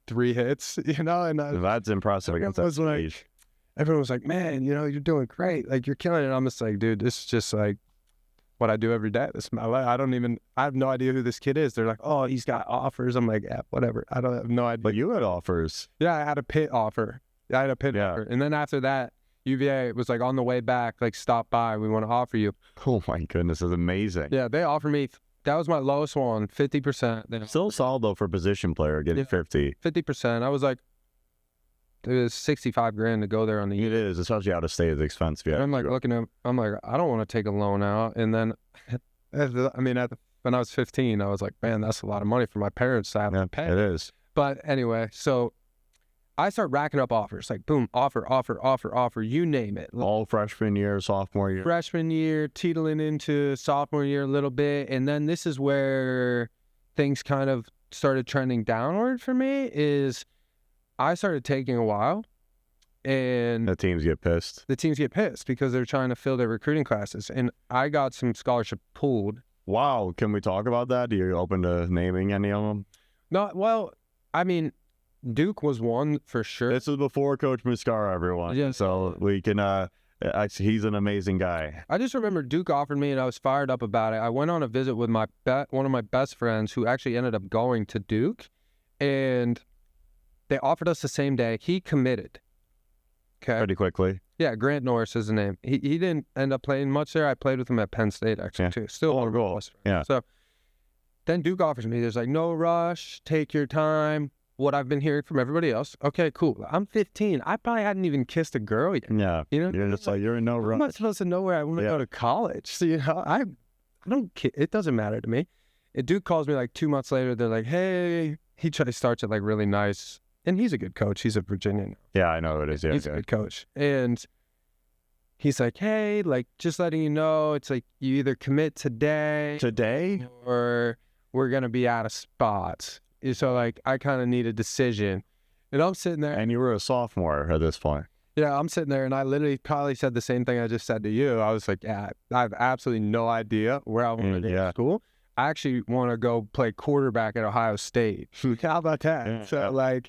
3 hits, And that's impressive against that stage. Everyone was like, man, you're doing great. You're killing it. I'm just dude, this is just what I do every day. This is my life. I have no idea who this kid is. They're like, oh, he's got offers. I'm like, yeah, whatever. I don't have no idea. But you had offers. Yeah, I had a pit offer. Offer. And then after that, UVA was on the way back, stop by. We want to offer you. Oh my goodness, that's amazing. Yeah, they offered me, that was my lowest one, 50%. Still solid though for a position player, getting 50. 50%. I was it was $65,000 to go there on the year. It is, especially out of state, it's expensive. Yeah. I'm looking at, I don't want to take a loan out. And then, when I was 15, I was like, man, that's a lot of money for my parents to have to pay. It is. But anyway, so I start racking up offers, boom, offer, you name it. All freshman year, sophomore year. Freshman year, teetling into sophomore year a little bit. And then this is where things kind of started trending downward for me is I started taking a while, and the teams get pissed. The teams get pissed because they're trying to fill their recruiting classes, and I got some scholarship pulled. Wow, can we talk about that? Are you open to naming any of them? No, well, Duke was one for sure. This is before Coach Muscara, everyone. Yeah. So we can. He's an amazing guy. I just remember Duke offered me, and I was fired up about it. I went on a visit with one of my best friends who actually ended up going to Duke, and they offered us the same day. He committed. Okay. Pretty quickly. Yeah, Grant Norris is the name. He didn't end up playing much there. I played with him at Penn State, actually, too. Still goal. Yeah. So then Duke offers me. There's no rush. Take your time. What I've been hearing from everybody else. Okay, cool. I'm 15. I probably hadn't even kissed a girl yet. Yeah. You're just you're in no rush. I'm not supposed to know where I want to go to college. So, I don't care. It doesn't matter to me. And Duke calls me 2 months later. They're like, hey, he starts it really nice. And he's a good coach. He's a Virginian. Yeah, I know who it is. Yeah, he's a good coach. And he's like, hey, just letting you know, it's you either commit today. Or we're going to be out of spots. So, I kind of need a decision. And I'm sitting there. And you were a sophomore at this point. Yeah, I'm sitting there, and I literally probably said the same thing I just said to you. I was like, yeah, I have absolutely no idea where I want to go to school. I actually want to go play quarterback at Ohio State. How about that? Yeah. So,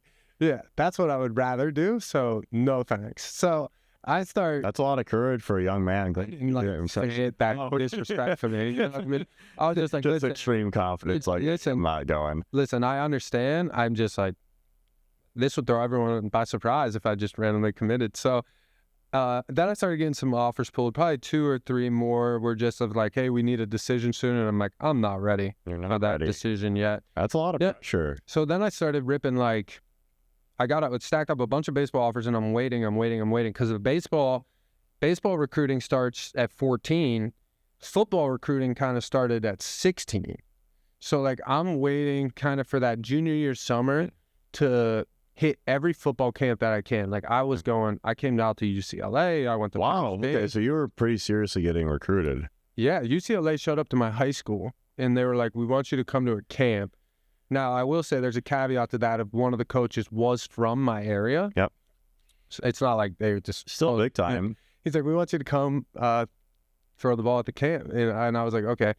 yeah, that's what I would rather do. So, no thanks. So, I start. That's a lot of courage for a young man. That disrespect for me. You know what I mean? I was just listen, extreme confidence. Listen, I'm not going. Listen, I understand. I'm just this would throw everyone by surprise if I just randomly committed. So then I started getting some offers pulled. Probably 2 or 3 more were just hey, we need a decision soon. And I'm like, I'm not ready for that decision yet. That's a lot of pressure. So then I started ripping I would stack up a bunch of baseball offers, and I'm waiting because of baseball recruiting starts at 14. Football recruiting kind of started at 16. So I'm waiting kind of for that junior year summer to hit every football camp that I can. I came down to UCLA. I went to okay, so you were pretty seriously getting recruited. Yeah, UCLA showed up to my high school, and they were like, we want you to come to a camp. Now, I will say there's a caveat to that if one of the coaches was from my area. Yep. So it's not like they were just... Still big time. He's like, we want you to come throw the ball at the camp. And I was like, okay.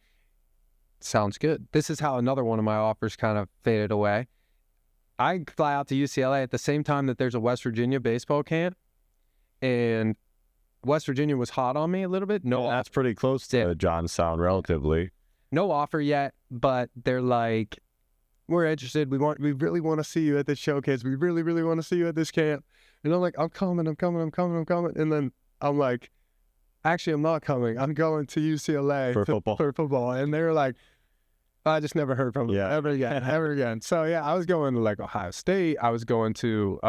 sounds good. This is how another one of my offers kind of faded away. I fly out to UCLA at the same time that there's a West Virginia baseball camp, and West Virginia was hot on me a little bit. No, That's pretty close to Johnstown, relatively. no offer yet, but they're like, we're interested. We really want to see you at this showcase. We really, really want to see you at this camp. And I'm like, I'm coming. And then I'm like, actually, I'm not coming. I'm going to UCLA For football. And they were like, I just never heard from them ever again. So yeah, I was going to like Ohio State. I was going to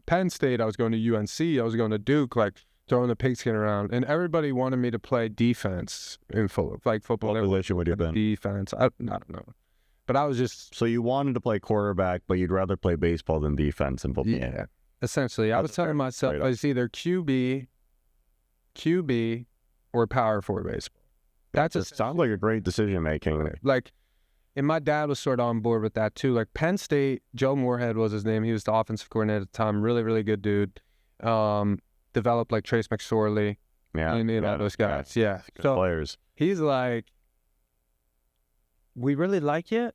Penn State. I was going to UNC. I was going to Duke, like throwing the pigskin around. And everybody wanted me to play defense in football. What position would you have been? Defense. I don't know. But I was just... So you wanted to play quarterback, but you'd rather play baseball than defense in football. Yeah, essentially. I was telling myself it's either QB, or power forward baseball. Sounds like a great decision making. Like, and my dad was sort of on board with that too. Like Penn State, Joe Moorhead was his name. He was the offensive coordinator at the time. Really, really good dude. Developed like Trace McSorley. And all those guys. Yeah. Good players. He's like, we really like you.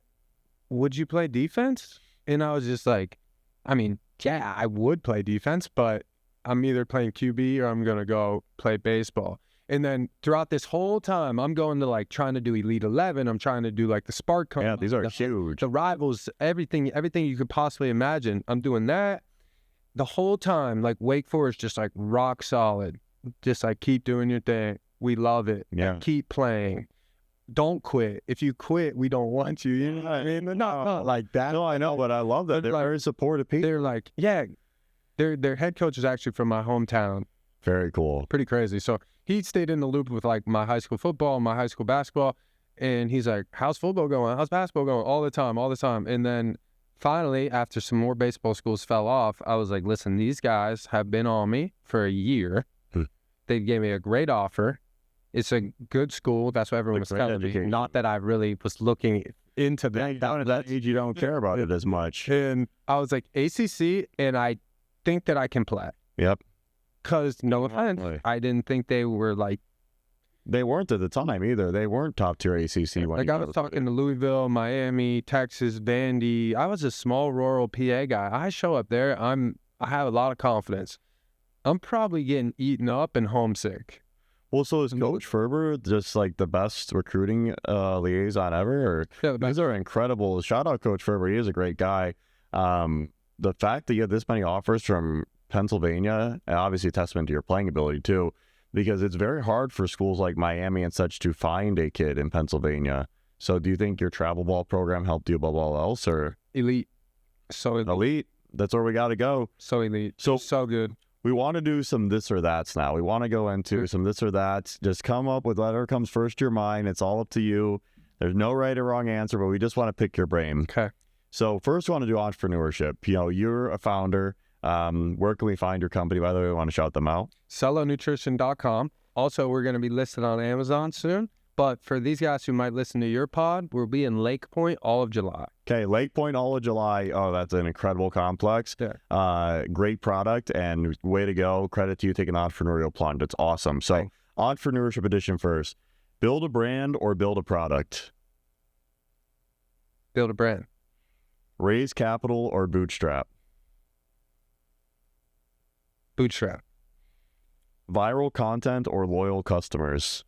Would you play defense? And I was just like, I mean, yeah, I would play defense, but I'm either playing QB or I'm going to go play baseball. And then throughout this whole time, I'm going to like trying to do Elite 11. I'm trying to do like the Spark Cup. Yeah, these are huge. The rivals, everything you could possibly imagine. I'm doing that the whole time. Like Wake Forest, just like rock solid. Just like keep doing your thing. We love it. Yeah. Keep playing. Don't quit. If you quit, we don't want you. You know what I mean? They're not like that. No, I know, but I love that. They're like, very supportive people. They're like, yeah. Their head coach is actually from my hometown. Very cool. Pretty crazy. So he stayed in the loop with like my high school football, my high school basketball. And he's like, how's football going? How's basketball going? All the time. And then finally, after some more baseball schools fell off, I was like, listen, these guys have been on me for a year. They gave me a great offer. It's a good school. That's what everyone was telling me. Not that I really was looking into that. Down at that age, you don't care about it as much. And I was like, ACC, and I think that I can play. Yep. Because, no offense, I didn't think they were like... They weren't at the time either. They weren't top-tier ACC. Like, I was talking to Louisville, Miami, Texas, Vandy. I was a small rural PA guy. I show up there. I have a lot of confidence. I'm probably getting eaten up and homesick. Well, so is Coach Ferber just like the best recruiting liaison ever? Or, yeah, these are incredible. Shout out Coach Ferber. He is a great guy. The fact that you have this many offers from Pennsylvania, and obviously a testament to your playing ability too, because it's very hard for schools like Miami and such to find a kid in Pennsylvania. So do you think your travel ball program helped you above all else, or? Elite. So elite. That's where we got to go. So elite. So good. We want to do some this or that's now. We want to go into some this or that's. Just come up with whatever comes first to your mind. It's all up to you. There's no right or wrong answer, but we just want to pick your brain. Okay. So first, we want to do entrepreneurship. You know, you're a founder. Where can we find your company? By the way, we want to shout them out. CeloNutrition.com. Also, we're going to be listed on Amazon soon. But for these guys who might listen to your pod, we'll be in Lake Point all of July. Okay, Lake Point all of July. Oh, that's an incredible complex. Yeah. Great product, and way to go. Credit to you taking an entrepreneurial plunge. It's awesome. So, entrepreneurship edition first. Build a brand or build a product? Build a brand. Raise capital or bootstrap? Bootstrap. Viral content or loyal customers?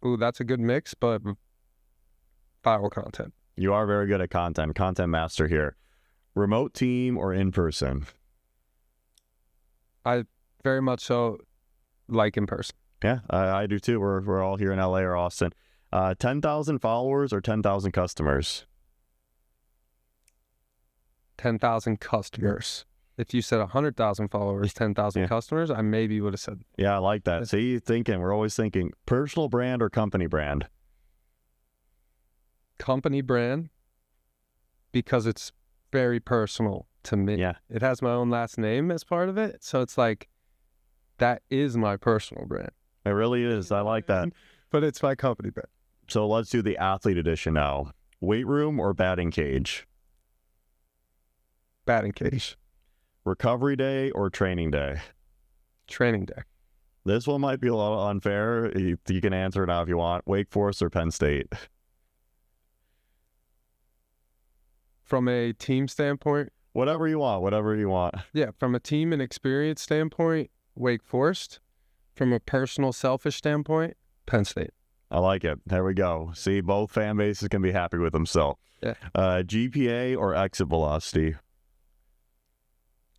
Ooh, that's a good mix, but viral content. You are very good at content. Content master here. Remote team or in person? I very much so like in person. Yeah, I do too. We're all here in LA or Austin. 10,000 followers or 10,000 customers? 10,000 customers. If you said 100,000 followers, 10,000 customers, I maybe would have said. Yeah, I like that. See, we're always thinking personal brand or company brand? Company brand, because it's very personal to me. Yeah. It has my own last name as part of it. So it's like, that is my personal brand. It really is. I like that. But it's my company brand. So let's do the athlete edition now. Weight room or batting cage? Batting cage. Recovery day or training day? Training day. This one might be a little unfair. You can answer now if you want. Wake Forest or Penn State? From a team standpoint? Whatever you want. Yeah, from a team and experience standpoint, Wake Forest. From a personal, selfish standpoint, Penn State. I like it. There we go. See, both fan bases can be happy with themselves. Yeah. GPA or exit velocity?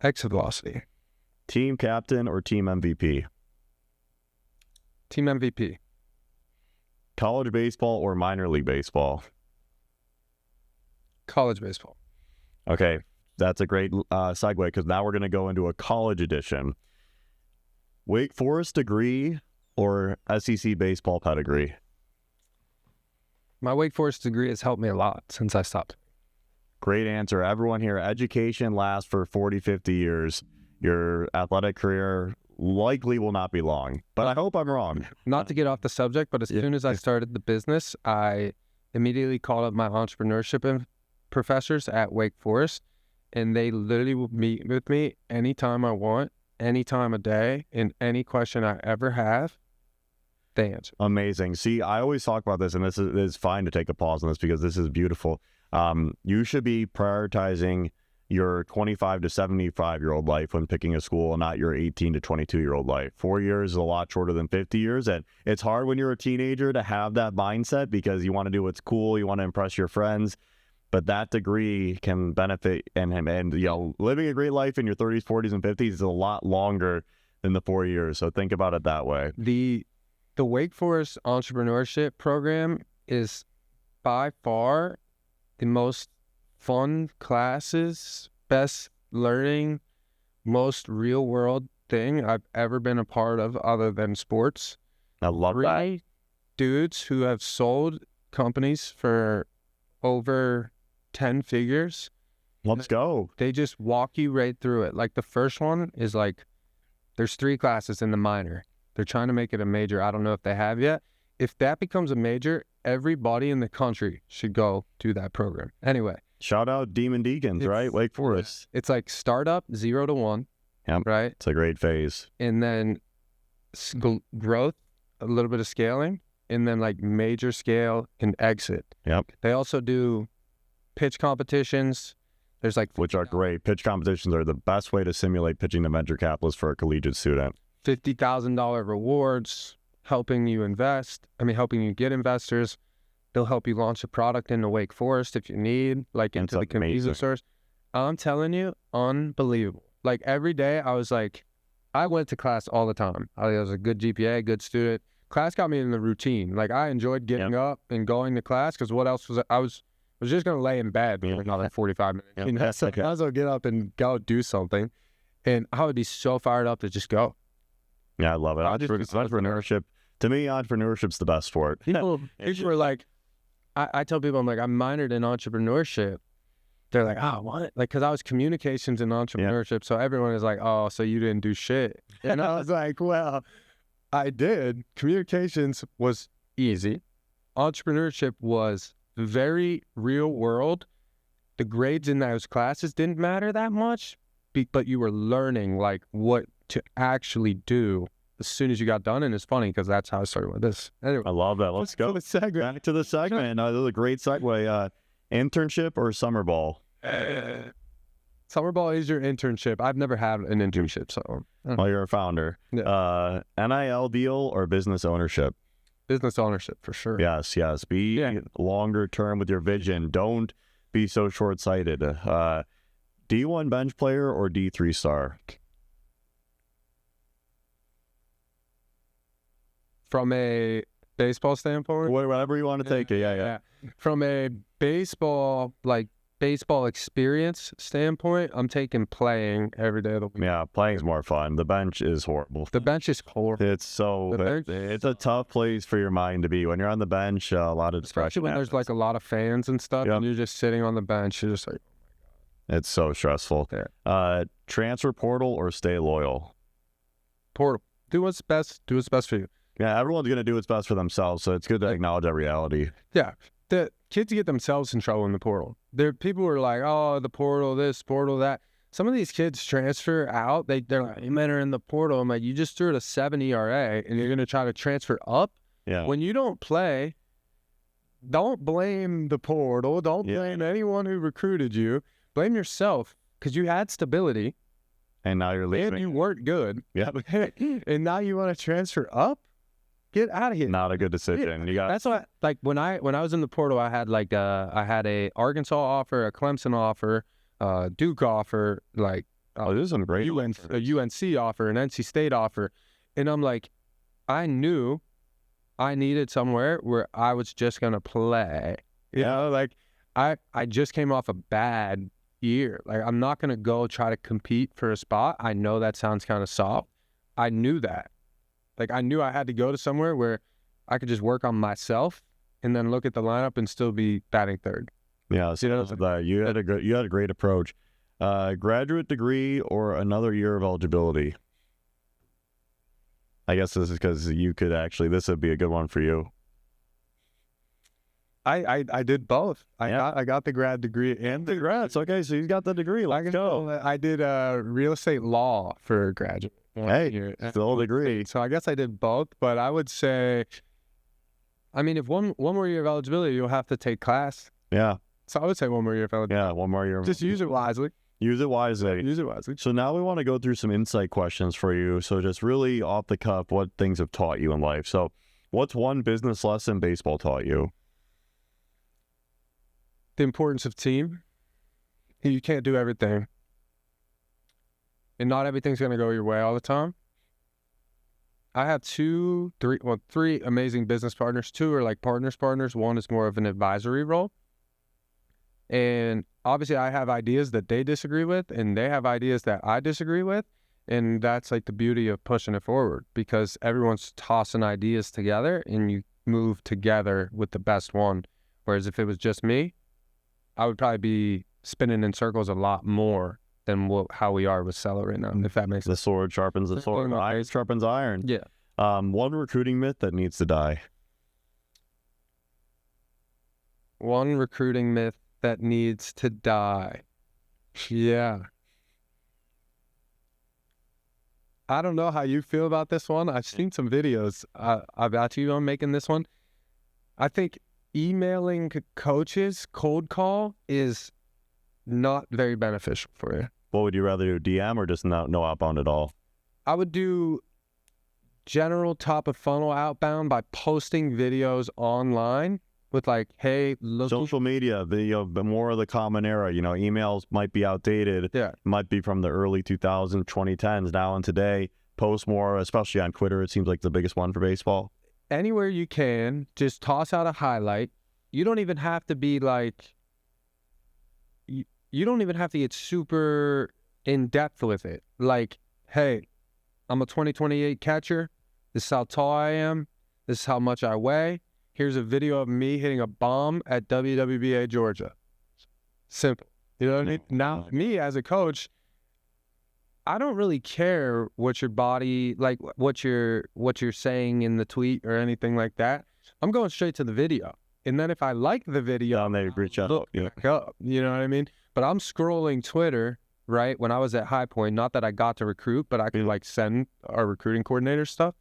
Exit velocity. Team captain or team MVP? Team MVP. College baseball or minor league baseball? College baseball. Okay, that's a great segue because now we're going to go into a college edition. Wake Forest degree or SEC baseball pedigree? My Wake Forest degree has helped me a lot since I stopped. Great answer. Everyone here, education lasts for 40, 50 years. Your athletic career likely will not be long, but I hope I'm wrong. Not to get off the subject, but as soon as I started the business, I immediately called up my entrepreneurship professors at Wake Forest, and they literally will meet with me anytime I want, any time of day, and any question I ever have, they answer. Amazing. See, I always talk about this, and this is fine to take a pause on this because this is beautiful. You should be prioritizing your 25 to 75-year-old life when picking a school and not your 18 to 22-year-old life. 4 years is a lot shorter than 50 years, and it's hard when you're a teenager to have that mindset because you want to do what's cool, you want to impress your friends, but that degree can benefit and you know, living a great life in your 30s, 40s, and 50s is a lot longer than the 4 years, so think about it that way. The Wake Forest entrepreneurship program is by far the most fun classes, best learning, most real world thing I've ever been a part of other than sports. I love that. Dudes who have sold companies for over 10 figures. Let's go. They just walk you right through it. Like the first one is like, there's 3 classes in the minor. They're trying to make it a major. I don't know if they have yet. If that becomes a major, everybody in the country should go do that program. Anyway. Shout out Demon Deacons, right? Wake Forest. It's like startup 0 to 1. Yep. Right? It's a great phase. And then growth, a little bit of scaling, and then like major scale and exit. Yep. They also do pitch competitions. There's like... Which are great. Pitch competitions are the best way to simulate pitching to venture capitalists for a collegiate student. $50,000 rewards, helping you get investors. They'll help you launch a product into Wake Forest if you need, like into the convenience stores. I'm telling you, unbelievable. Like every day I was like, I went to class all the time. I was a good GPA, good student. Class got me in the routine. Like I enjoyed getting up and going to class because what else was I was just going to lay in bed for another 45 minutes. You know? So I was going to get up and go do something. And I would be so fired up to just go. Yeah, I love it. Entrepreneurship. To me, entrepreneurship's the best sport. People are like, I tell people, I'm like, I'm minored in entrepreneurship. They're like, oh, what? Like, because I was communications and entrepreneurship. So everyone is like, oh, so you didn't do shit. And I was like, well, I did. Communications was easy. Entrepreneurship was very real world. The grades in those classes didn't matter that much, but you were learning like what to actually do as soon as you got done. And it's funny because that's how I started with this. Anyway, I love that. Let's go. Back to the segment. This is a great segue. Internship or summer ball? Summer ball is your internship. I've never had an internship, so. Well, you're a founder. Yeah. NIL deal or business ownership? Business ownership for sure. Yes. Be longer term with your vision. Don't be so short-sighted. D1 bench player or D3 star? From a baseball standpoint? Whatever you want to take it, yeah. From a baseball experience standpoint, I'm taking playing every day of the week. Yeah, playing's more fun. The bench is horrible. The bench is horrible. It's a tough place for your mind to be. When you're on the bench, a lot of distraction Especially when there's like a lot of fans and stuff, and you're just sitting on the bench, you're just like, it's so stressful. Yeah. Transfer portal or stay loyal? Portal. Do what's best for you. Yeah, everyone's going to do what's best for themselves, so it's good to acknowledge that reality. Yeah. The kids get themselves in trouble in the portal. People are like, oh, the portal, this, portal, that. some of these kids transfer out. They're like, I'm entering the portal. I'm like, you just threw at a 7 ERA and you're going to try to transfer up? Yeah. When you don't play, don't blame the portal. Don't blame anyone who recruited you. Blame yourself because you had stability. And now you're leaving. And you weren't good. Yeah. And now you want to transfer up? Get out of here. Not a good decision. You got. That's why, like, when I was in the portal, I had a Arkansas offer, a Clemson offer, Duke offer, like This is some great a UNC offer, an NC State offer. And I'm like, I knew I needed somewhere where I was just going to play. You know, like I just came off a bad year. Like, I'm not going to go try to compete for a spot. I know that sounds kind of soft. I knew that. Like, I knew I had to go to somewhere where I could just work on myself and then look at the lineup and still be batting third. Yeah, so you had a great approach. Graduate degree or another year of eligibility? I guess this is because you could actually, this would be a good one for you. I did both. I got the grad degree and the Congrats. Okay, so you got the degree. Let's go. I did real estate law for graduate. Hey, still a degree. So I guess I did both, but I would say, I mean, if one more year of eligibility, you'll have to take class. Yeah. So I would say one more year of eligibility. Yeah, one more year. Just use it wisely. Use it wisely. Use it wisely. So now we want to go through some insight questions for you. So just really off the cuff, what things have taught you in life. So what's one business lesson baseball taught you? The importance of team. You can't do everything. And not everything's going to go your way all the time. I have three amazing business partners. Two are like partners. One is more of an advisory role. And obviously I have ideas that they disagree with, and they have ideas that I disagree with. And that's like the beauty of pushing it forward, because everyone's tossing ideas together and you move together with the best one. Whereas if it was just me, I would probably be spinning in circles a lot more than how we are with Celo right now, if that makes sense. The sword sharpens the sword. Iron sharpens iron. Yeah. One recruiting myth that needs to die. One recruiting myth that needs to die. Yeah. I don't know how you feel about this one. I've seen some videos about you on making this one. I think emailing coaches cold call is not very beneficial for you. What would you rather do, DM or just no outbound at all? I would do general top of funnel outbound by posting videos online with like, hey, look. Social media, video, but more of the common era. You know, emails might be outdated. Yeah. Might be from the early 2000s, 2010s. Now and today, post more, especially on Twitter. It seems like the biggest one for baseball. Anywhere you can, just toss out a highlight. You don't even have to be like, you don't even have to get super in depth with it. Like, hey, I'm a 2028 catcher. This is how tall I am. This is how much I weigh. Here's a video of me hitting a bomb at WWBA Georgia. Simple. You know what I mean? Now, me as a coach, I don't really care what your body, like what you're saying in the tweet or anything like that. I'm going straight to the video. And then if I like the video, they reach out. Look back up, you know what I mean? But I'm scrolling Twitter, right? When I was at High Point, not that I got to recruit, but I could like send our recruiting coordinator stuff.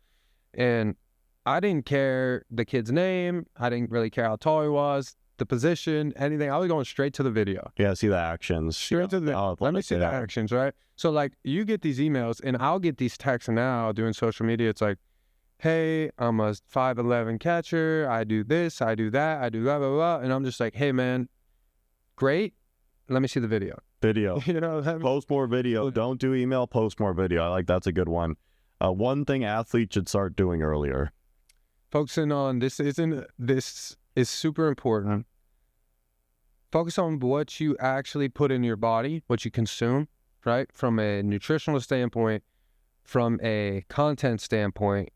And I didn't care the kid's name. I didn't really care how tall he was, the position, anything. I was going straight to the video. Yeah, see the actions. Straight to the video. Let me see the actions, right? So like you get these emails and I'll get these texts now doing social media. It's like, hey, I'm a 5'11" catcher. I do this, I do that, I do blah, blah, blah. And I'm just like, hey, man, great. Let me see the video. Video. You know, post more video. Don't do email, post more video. I like that's a good one. One thing athletes should start doing earlier. Focusing on this is super important. Focus on what you actually put in your body, what you consume, right? From a nutritional standpoint, from a content standpoint.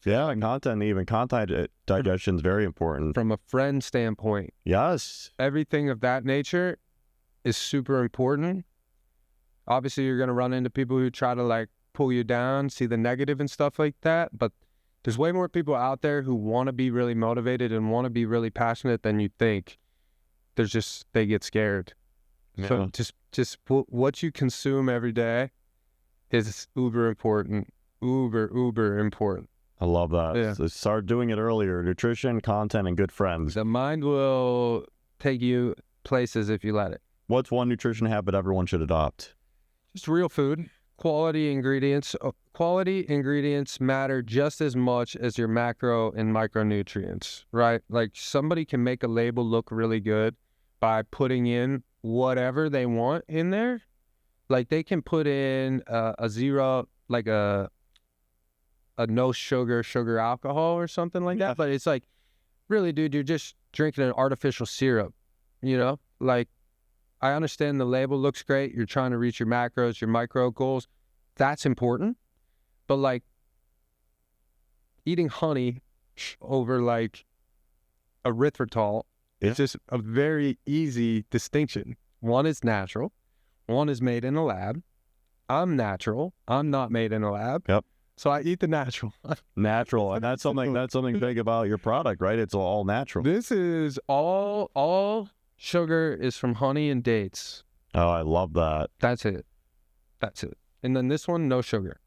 Yeah, content digestion is very important. From a friend standpoint. Yes. Everything of that nature is super important. Obviously, you're going to run into people who try to like pull you down, see the negative and stuff like that. But there's way more people out there who want to be really motivated and want to be really passionate than you think. They get scared. Yeah. So just what you consume every day is uber important. Uber important. I love that. Yeah. So start doing it earlier. Nutrition, content, and good friends. The mind will take you places if you let it. What's one nutrition habit everyone should adopt? Just real food, quality ingredients. Quality ingredients matter just as much as your macro and micronutrients, right? Like somebody can make a label look really good by putting in whatever they want in there. Like they can put in a zero, like a no sugar alcohol or something like that. But it's like, really, dude, you're just drinking an artificial syrup, you know? Like, I understand the label looks great. You're trying to reach your macros, your micro goals. That's important. But like eating honey over like erythritol is just a very easy distinction. One is natural. One is made in a lab. I'm natural. I'm not made in a lab. Yep. So I eat the natural. Natural. And that's something big about your product, right? It's all natural. This is all sugar is from honey and dates. Oh, I love that. That's it. And then this one, no sugar.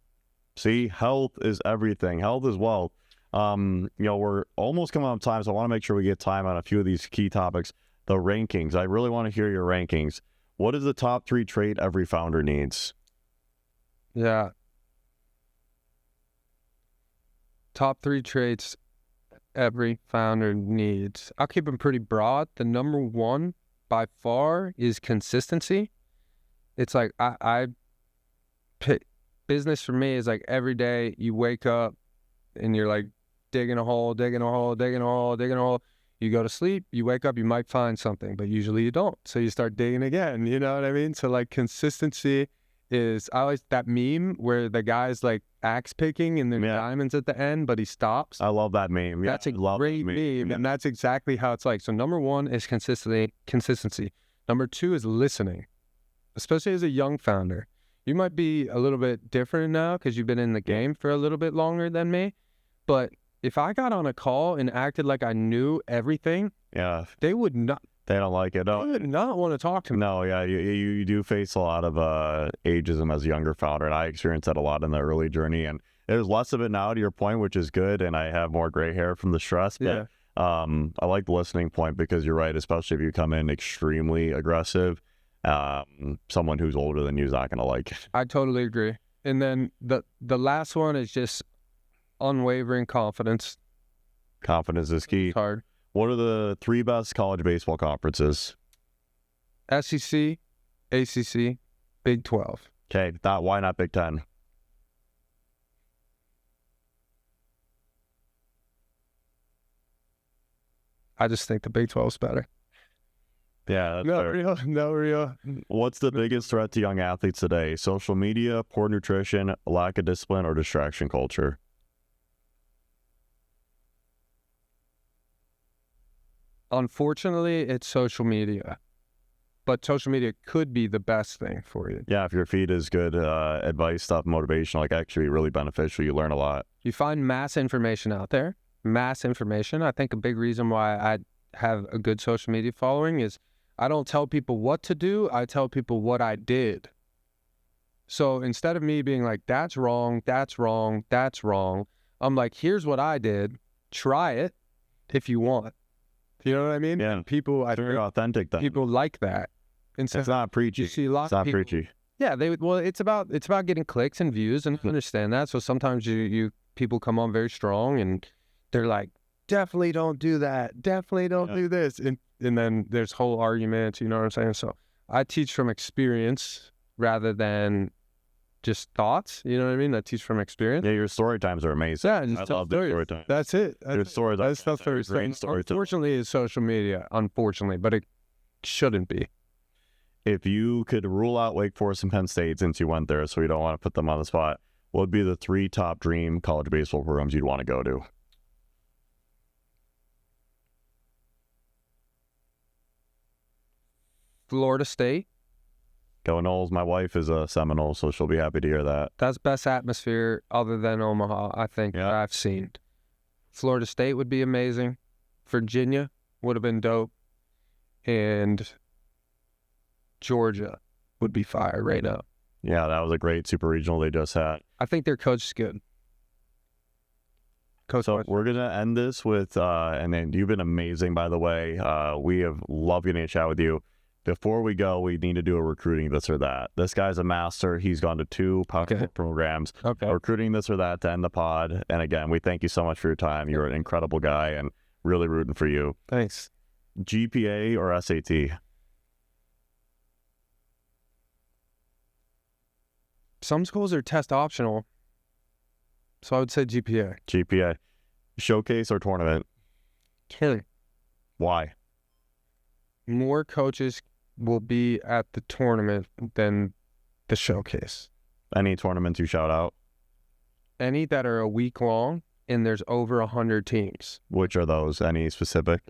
See, health is everything. Health is wealth. We're almost coming out of time, so I want to make sure we get time on a few of these key topics. The rankings. I really want to hear your rankings. What is the top 3 trait every founder needs? Yeah. Top 3 traits every founder needs. I'll keep them pretty broad. The number 1 by far is consistency. It's like I pick business for me is like every day you wake up and you're like digging a hole. You go to sleep, you wake up, you might find something, but usually you don't. So you start digging again, you know what I mean? So like consistency is, I always, that meme where the guy's like axe picking and there's diamonds at the end, but he stops. I love that meme. Yeah, that's a great meme. And that's exactly how it's like. So number 1 is consistency. Number 2 is listening, especially as a young founder. You might be a little bit different now because you've been in the game for a little bit longer than me. But if I got on a call and acted like I knew everything, they would not. They don't like it. No. They would not want to talk to me. No, yeah, you do face a lot of ageism as a younger founder, and I experienced that a lot in the early journey. And there's less of it now, to your point, which is good. And I have more gray hair from the stress. But, I like the listening point because you're right, especially if you come in extremely aggressive. Someone who's older than you is not going to like it. I totally agree. And then the last one is just unwavering confidence. Confidence is key. It's hard. What are the 3 best college baseball conferences? SEC, ACC, Big 12. Okay, why not Big 10? I just think the Big 12 is better. Yeah, that's no real. What's the biggest threat to young athletes today? Social media, poor nutrition, lack of discipline, or distraction culture? Unfortunately, it's social media. But social media could be the best thing for you. Yeah, if your feed is good advice, stuff, motivational, like actually really beneficial, you learn a lot. You find mass information out there. Mass information. I think a big reason why I have a good social media following is I don't tell people what to do. I tell people what I did. So instead of me being like, that's wrong, I'm like, here's what I did. Try it if you want. You know what I mean? Yeah. People, I very authentic. Then people like that. And so it's not preachy. You see a lot of people, preachy. Yeah, it's about getting clicks and views, and I understand that. So sometimes you people come on very strong, and they're like, definitely don't do that. Definitely don't do this. And then there's whole arguments. You know what I'm saying? So I teach from experience rather than just thoughts. You know what I mean? I teach from experience. Yeah, your story times are amazing. Yeah, I love the story times. That's it. Your stories that's are great story. Unfortunately, it's social media. Unfortunately, but it shouldn't be. If you could rule out Wake Forest and Penn State, since you went there, so we don't want to put them on the spot, what would be the 3 top dream college baseball programs you'd want to go to? Florida State. Go Noles. My wife is a Seminole, so she'll be happy to hear that. That's best atmosphere other than Omaha, I think, that I've seen. Florida State would be amazing. Virginia would have been dope. And Georgia. would be fire right now. Yeah, that was a great super regional they just had. I think their coach is good. So we're going to end this with, and then you've been amazing, by the way. We have loved getting to chat with you. Before we go, we need to do a recruiting this or that. This guy's a master. He's gone to 2 programs. Recruiting this or that to end the pod. And again, we thank you so much for your time. You're an incredible guy and really rooting for you. Thanks. GPA or SAT? Some schools are test optional, so I would say GPA. GPA. Showcase or tournament? Killing. Why? More coaches will be at the tournament than the showcase. Any tournaments you shout out? Any that are a week long and there's over 100 teams. Which are those? Any specific?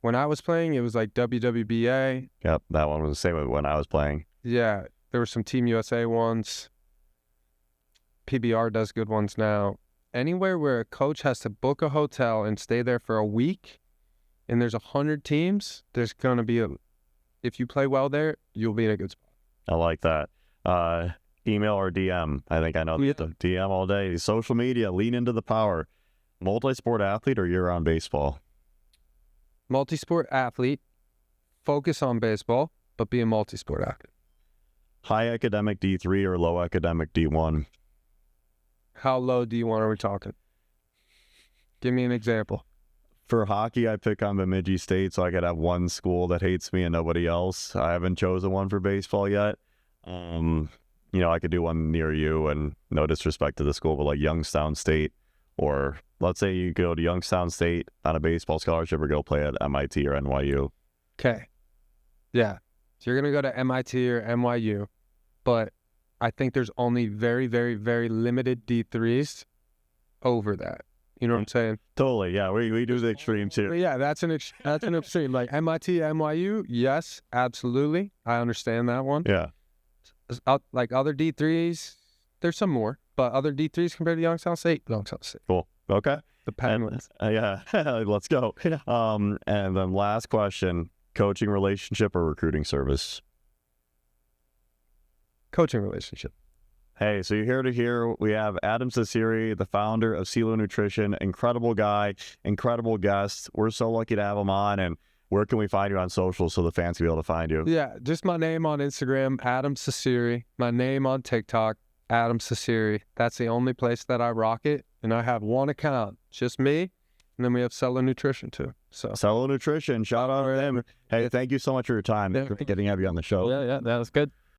When I was playing, it was like WWBA. Yep, that one was the same when I was playing. Yeah, there were some Team USA ones. PBR does good ones now. Anywhere where a coach has to book a hotel and stay there for a week and there's 100 teams, there's going to be if you play well there, you'll be in a good spot. I like that. Email or DM? I think I know the DM all day. Social media, lean into the power. Multi-sport athlete or year-round baseball? Multi-sport athlete, focus on baseball, but be a multi-sport athlete. High academic D3 or low academic D1? How low D1 are we talking? Give me an example. For hockey, I pick on Bemidji State so I could have one school that hates me and nobody else. I haven't chosen one for baseball yet. I could do one near you, and no disrespect to the school, but like Youngstown State, or let's say you go to Youngstown State on a baseball scholarship or go play at MIT or NYU. Okay. Yeah. So you're going to go to MIT or NYU, but I think there's only very, very, very limited D3s over that. You know what I'm saying? Totally, yeah. We do the extreme too. But yeah, that's an extreme. Like MIT, NYU, yes, absolutely. I understand that one. Yeah. Like other D3s, there's some more, but other D3s compared to Youngstown State. Cool. Okay. The Penn ones. Yeah, let's go. And then last question, coaching relationship or recruiting service? Coaching relationship. Hey, so you're here to hear. We have Adam Cecere, the founder of Celo Nutrition. Incredible guy, incredible guest. We're so lucky to have him on. And where can we find you on social so the fans can be able to find you? Yeah, just my name on Instagram, Adam Cecere. My name on TikTok, Adam Cecere. That's the only place that I rock it. And I have one account, just me. And then we have Celo Nutrition too. So Celo Nutrition, shout out to them. Hey, thank you so much for your time. Yeah. Great getting to have you on the show. Yeah, that was good.